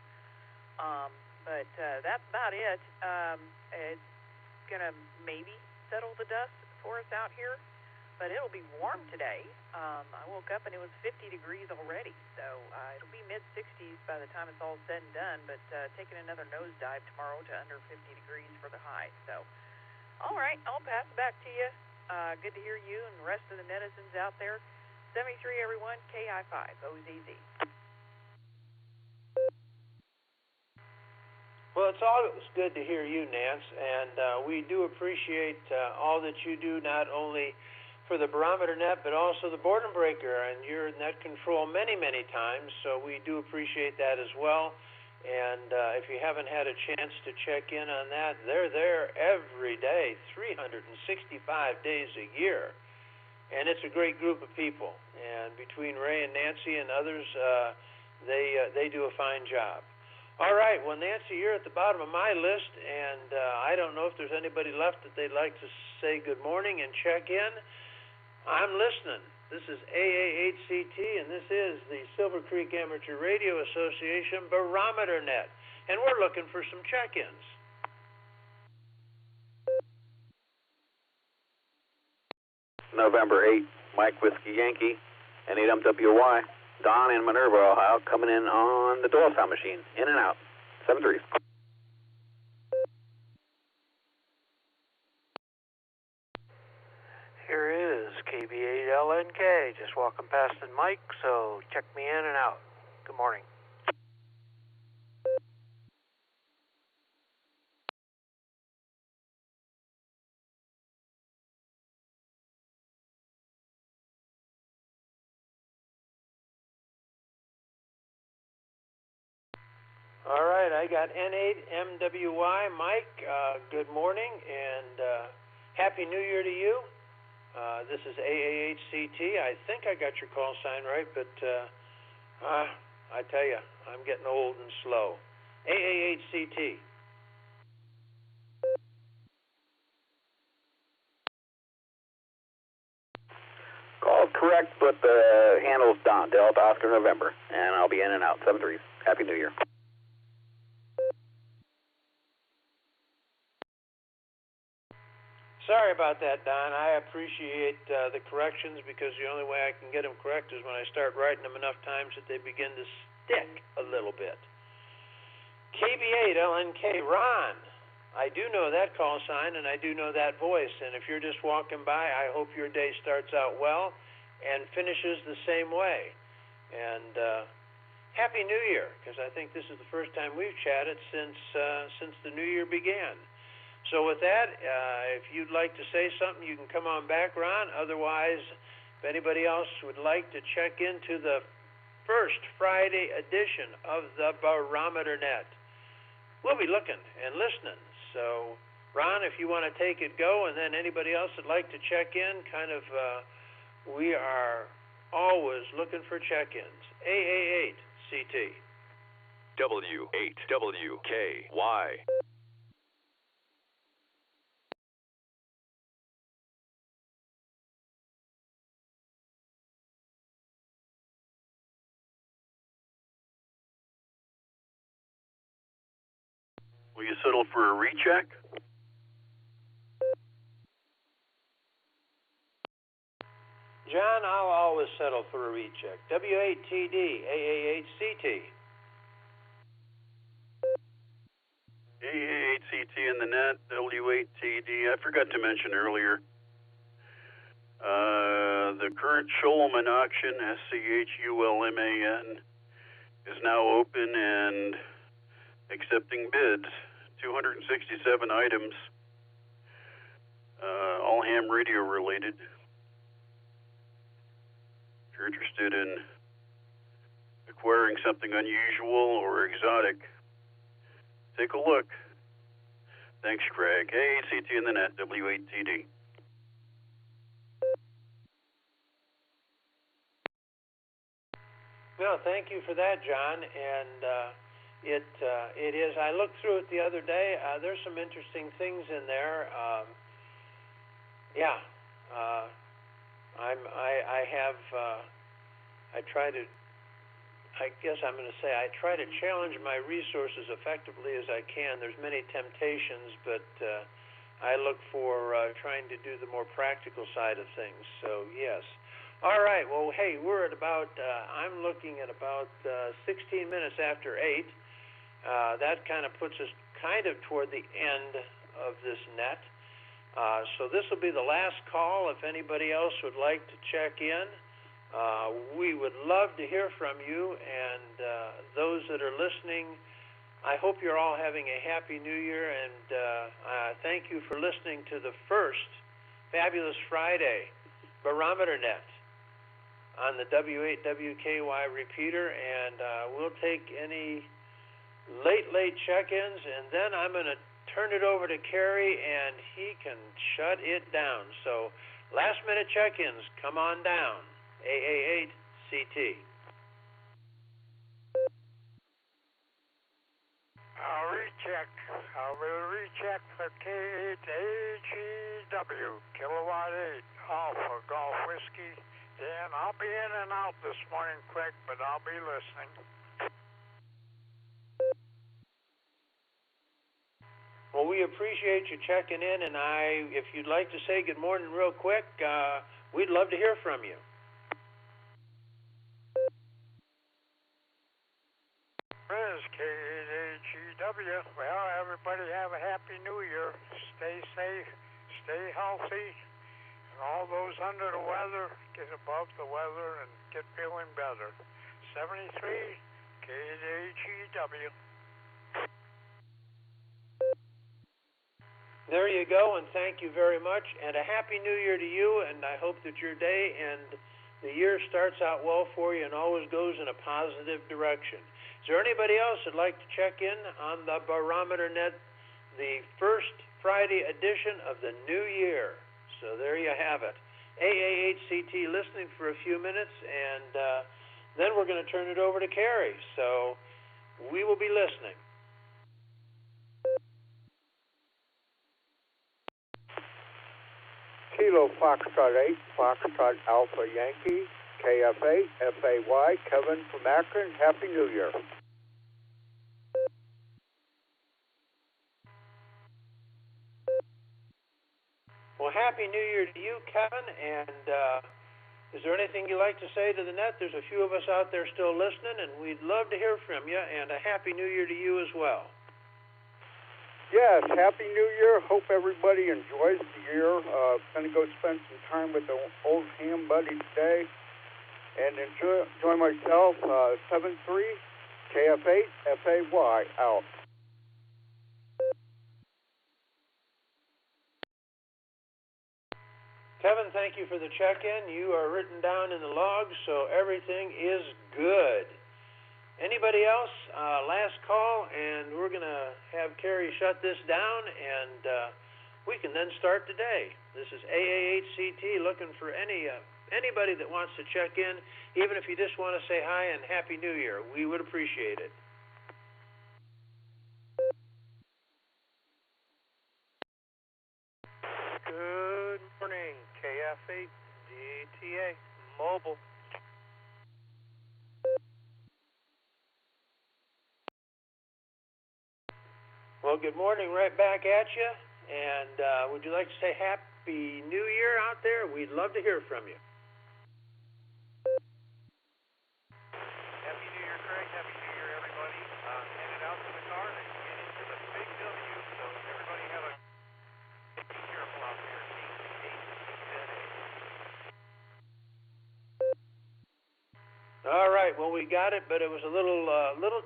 Speaker 14: But that's about it. It's going to maybe settle the dust for us out here, but it'll be warm today. I woke up and it was 50 degrees already, so it'll be mid-60s by the time it's all said and done, but taking another nosedive tomorrow to under 50 degrees for the high. So, all right, I'll pass it back to you. Good to hear you and the rest of the netizens out there. 73, everyone, KI5, OZZ.
Speaker 10: Well, it's always good to hear you, Nance, and we do appreciate all that you do, not only for the Barometer Net, but also the Boredom Breaker, and you're in net control many, many times, so we do appreciate that as well. And if you haven't had a chance to check in on that, they're there every day, 365 days a year, and it's a great group of people. And between Ray and Nancy and others, they do a fine job. All right, well, Nancy, you're at the bottom of my list, and I don't know if there's anybody left that they'd like to say good morning and check in. I'm listening. This is AA8CT, and this is the Silvercreek Amateur Radio Association Barometer Net, and we're looking for some check-ins.
Speaker 1: November 8, Mike Whiskey Yankee, and 8MWY. Don in Minerva, Ohio, coming in on the Doyle sound machine. In and out. 7-3.
Speaker 5: Here is KB8LNK. Just walking past the mic, so check me in and out. Good morning.
Speaker 10: All right, I got N8MWY. Mike, good morning, and Happy New Year to you. This is AA8CT. I think I got your call sign right, but I tell you, I'm getting old and slow. AA8CT.
Speaker 1: Call's correct, but the handle's Don, Delta Oscar November, and I'll be in and out. 7-3. Happy New Year.
Speaker 10: Sorry about that, Don. I appreciate the corrections because the only way I can get them correct is when I start writing them enough times that they begin to stick a little bit. KB8LNK, Ron. I do know that call sign and I do know that voice, and if you're just walking by, I hope your day starts out well and finishes the same way. And Happy New Year, because I think this is the first time we've chatted since the new year began. So with that, if you'd like to say something, you can come on back, Ron. Otherwise, if anybody else would like to check into the first Friday edition of the Barometer Net, we'll be looking and listening. So, Ron, if you want to take it, go, and then anybody else that'd like to check in, we are always looking for check-ins. AA8CT.
Speaker 20: W8WKY.
Speaker 1: Will you settle for a recheck?
Speaker 10: John, I'll always settle for a recheck. W8TD, AA8CT.
Speaker 1: AA8CT in the net, W8TD. I forgot to mention earlier, the current Schulman auction, SCHULMAN, is now open and accepting bids. 267 items, all ham radio related. If you're interested in acquiring something unusual or exotic, take a look. Thanks, Craig. AACT in the net, W8TD.
Speaker 10: Well, thank you for that, John. And it is. I looked through it the other day. There's some interesting things in there. I try to challenge my resources effectively as I can. There's many temptations, but I look for trying to do the more practical side of things. So, yes. All right. Well, hey, we're at about, I'm looking at about 16 minutes after 8. That kind of puts us kind of toward the end of this net. So this will be the last call. If anybody else would like to check in, we would love to hear from you. And those that are listening, I hope you're all having a happy New Year. And thank you for listening to the first Fabulous Friday Barometer Net on the W8WKY repeater. And we'll take any late check-ins. And then I'm going to turn it over to Kerry, and he can shut it down. So last-minute check-ins, come on down. AA8CT.
Speaker 15: I will recheck for K8AGW, Kilowatt 8, Alpha Golf Whiskey. And I'll be in and out this morning, Craig, but I'll be listening.
Speaker 10: Well, we appreciate you checking in, and if you'd like to say good morning real quick, we'd love to hear from you.
Speaker 15: There's K8AGW. Well, everybody have a happy New Year. Stay safe, stay healthy, and all those under the weather, get above the weather and get feeling better. 73, K8AGW.
Speaker 10: There you go, and thank you very much, and a Happy New Year to you, and I hope that your day and the year starts out well for you and always goes in a positive direction. Is there anybody else that'd like to check in on the Barometer Net, the first Friday edition of the new year? So there you have it. AA8CT listening for a few minutes, and then we're going to turn it over to Carrie. So we will be listening.
Speaker 4: Kilo Foxtrot 8, Foxtrot Alpha Yankee, KF8, FAY, Kevin from Akron. Happy New Year.
Speaker 10: Well, Happy New Year to you, Kevin, and is there anything you'd like to say to the net? There's a few of us out there still listening, and we'd love to hear from you, and a Happy New Year to you as well.
Speaker 4: Yes, Happy New Year. Hope everybody enjoys the year. Going to go spend some time with the old ham buddy today, and enjoy myself. 73 KF8 FAY out.
Speaker 10: Kevin, thank you for the check-in. You are written down in the logs, so everything is good. Anybody else? Last call, and we're going to have Carrie shut this down, and we can then start the day. This is AA8CT looking for anybody that wants to check in, even if you just want to say hi and Happy New Year. We would appreciate it.
Speaker 9: Good morning, KF8 DTA Mobile.
Speaker 10: Well, good morning right back at you, and would you like to say Happy New Year out there? We'd love to hear from you.
Speaker 3: Happy New Year, Craig. Happy New Year, everybody. Headed out to the car and get into the big W, so everybody have a be careful out there.
Speaker 10: All right, well, we got it, but it was a little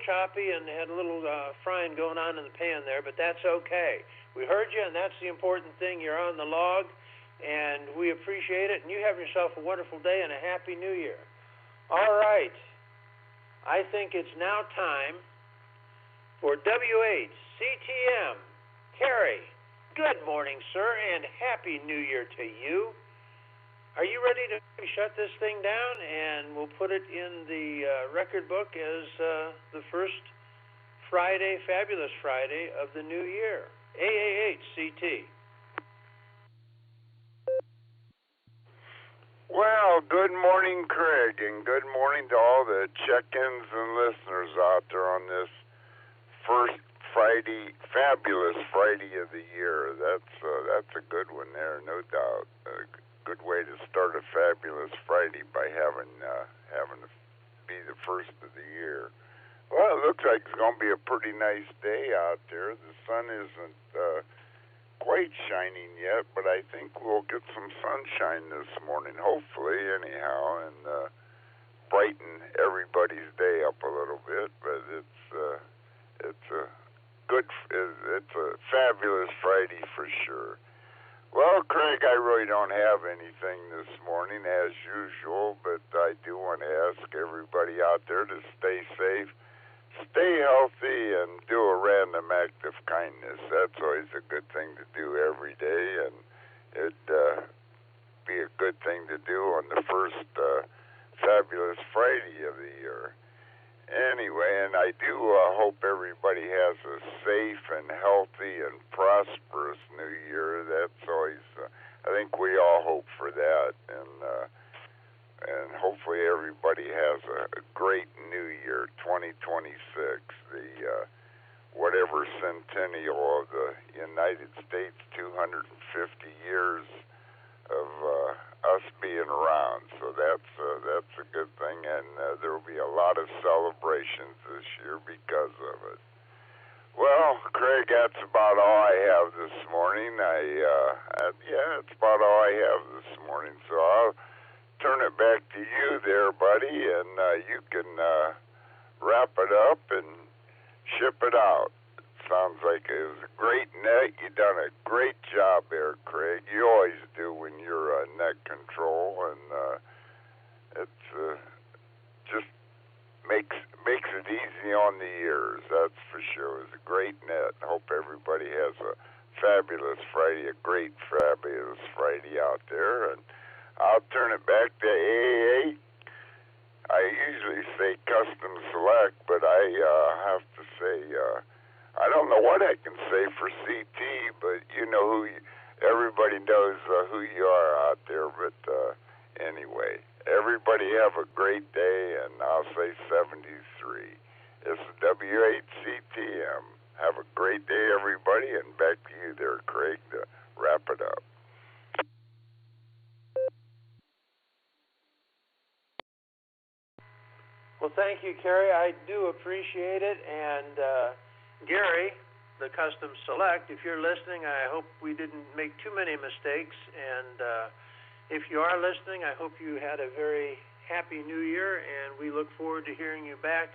Speaker 10: choppy and had a little frying going on in the pan there, but that's okay. We heard you, and that's the important thing. You're on the log, and we appreciate it, and you have yourself a wonderful day and a Happy New Year. All right. I think it's now time for WHCTM. Kerry, good morning, sir, and Happy New Year to you. Are you ready to shut this thing down? And we'll put it in the record book as the first Friday, fabulous Friday of the new year. AAHCT.
Speaker 8: Well, good morning, Craig, and good morning to all the check-ins and listeners out there on this first Friday, fabulous Friday of the year. That's a good one there, no doubt. A good way to start a fabulous Friday by having to be the first of the year. Well, it looks like it's going to be a pretty nice day out there. The sun isn't quite shining yet, but I think we'll get some sunshine this morning, hopefully, anyhow, and brighten everybody's day up a little bit. But it's a fabulous Friday for sure. Well, Craig, I really don't have anything this morning as usual, but I do want to ask everybody out there to stay safe, stay healthy, and do a random act of kindness. That's always a good thing to do every day, and it'd be a good thing to do on the first fabulous Friday of the year. Anyway, and I do hope everybody has a safe and healthy and prosperous New Year. That's always, I think we all hope for that, and hopefully everybody has a great New Year, 2026, the whatever centennial of the United States, 250 years of us being around. So that's a good thing, and there will be a lot of celebrations this year because of it. Well, Craig, that's about all I have this morning. It's about all I have this morning. So I'll turn it back to you there, buddy, and you can wrap it up and ship it out. Sounds like it was a great net. You done a great job there, Craig. You always do when you're net control, and it's just makes it easy on the ears. That's for sure. It was a great net. Hope everybody has a fabulous Friday, a great fabulous Friday out there. And I'll turn it back to AAA. I usually say custom select, but I have to say. I don't know what I can say for CT, but you know everybody knows who you are out there. But anyway, everybody have a great day, and I'll say 73. This is WHCTM. Have a great day, everybody, and back to you there, Craig, to wrap it up.
Speaker 10: Well, thank you, Kerry. I do appreciate it, and Gary, the Custom Select, if you're listening, I hope we didn't make too many mistakes, and if you are listening, I hope you had a very happy New Year, and we look forward to hearing you back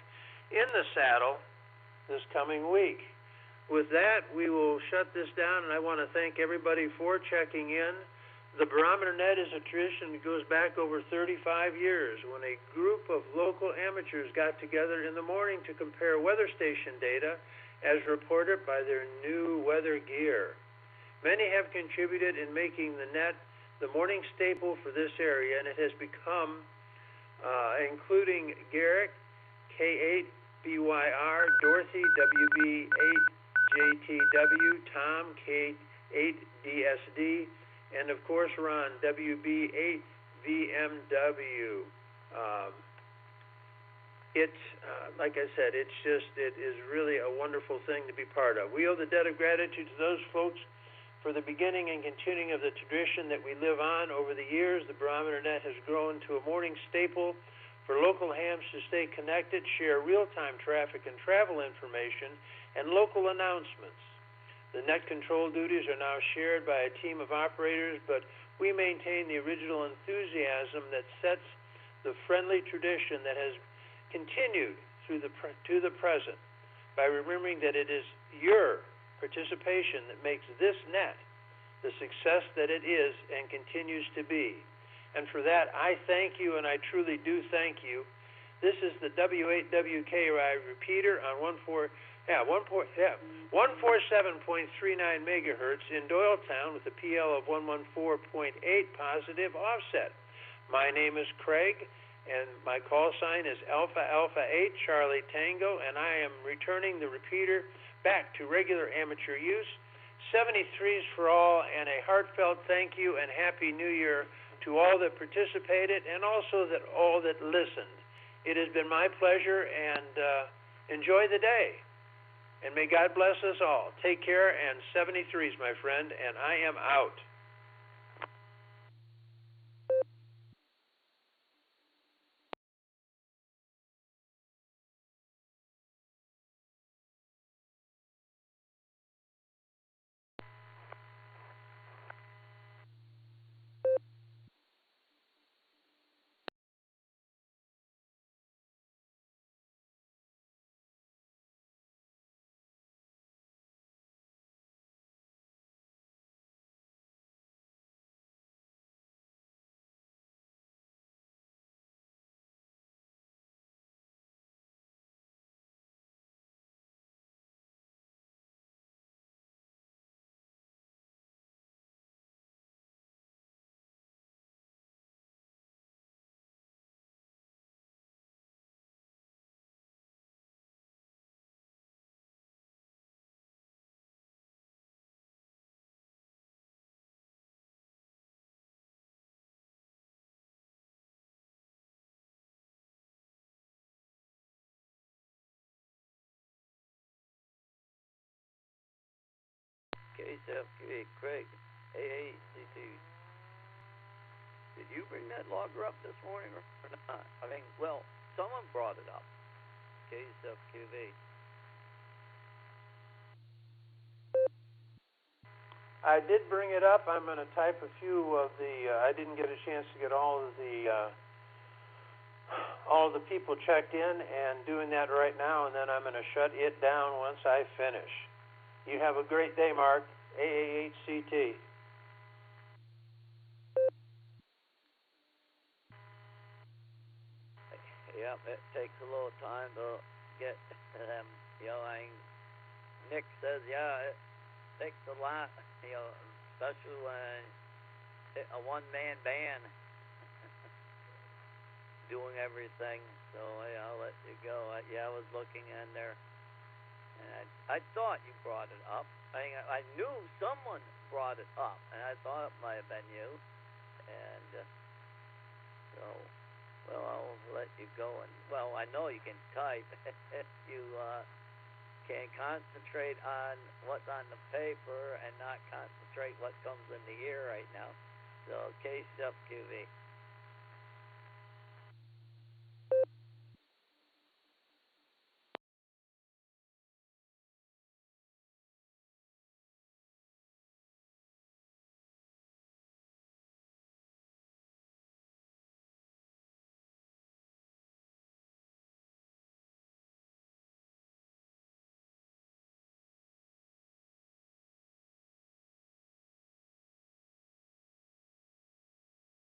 Speaker 10: in the saddle this coming week. With that, we will shut this down, and I want to thank everybody for checking in. The Barometer Net is a tradition that goes back over 35 years when a group of local amateurs got together in the morning to compare weather station data as reported by their new weather gear. Many have contributed in making the net the morning staple for this area, and it has become, including Garrick, K8BYR, Dorothy, WB8JTW, Tom, K8DSD, and of course Ron, WB8VMW. Like I said, it is really a wonderful thing to be part of. We owe the debt of gratitude to those folks for the beginning and continuing of the tradition that we live on. Over the years, the Barometer Net has grown to a morning staple for local hams to stay connected, share real-time traffic and travel information, and local announcements. The net control duties are now shared by a team of operators, but we maintain the original enthusiasm that sets the friendly tradition that has continued to the present by remembering that it is your participation that makes this net the success that it is and continues to be. And for that, I thank you, and I truly do thank you. This is the W8WKY repeater on 147.39 megahertz in Doylestown with a PL of 114.8 positive offset. My name is Craig, and my call sign is Alpha Alpha 8 Charlie Tango, and I am returning the repeater back to regular amateur use. 73s for all, and a heartfelt thank you and Happy New Year to all that participated and also all that listened. It has been my pleasure, and enjoy the day. And may God bless us all. Take care, and 73s, my friend, and I am out.
Speaker 2: KSFK, Craig, AACT. Did you bring that logger up this morning or not? I mean, well, someone brought it up. KSFQV.
Speaker 10: I did bring it up. I'm going to type a few of the. I didn't get a chance to get all of the people checked in, and doing that right now, and then I'm going to shut it down once I finish. You have a great day, Mark. AAHCT.
Speaker 2: Yep, it takes a little time to get them. Nick says, yeah, it takes a lot, especially when a one-man band doing everything. So, I'll let you go. I was looking in there. And I thought you brought it up. I knew someone brought it up, and I thought it might have been you. And I'll let you go. And I know you can type if you can't concentrate on what's on the paper and not concentrate what comes in the ear right now. So, KSFQV.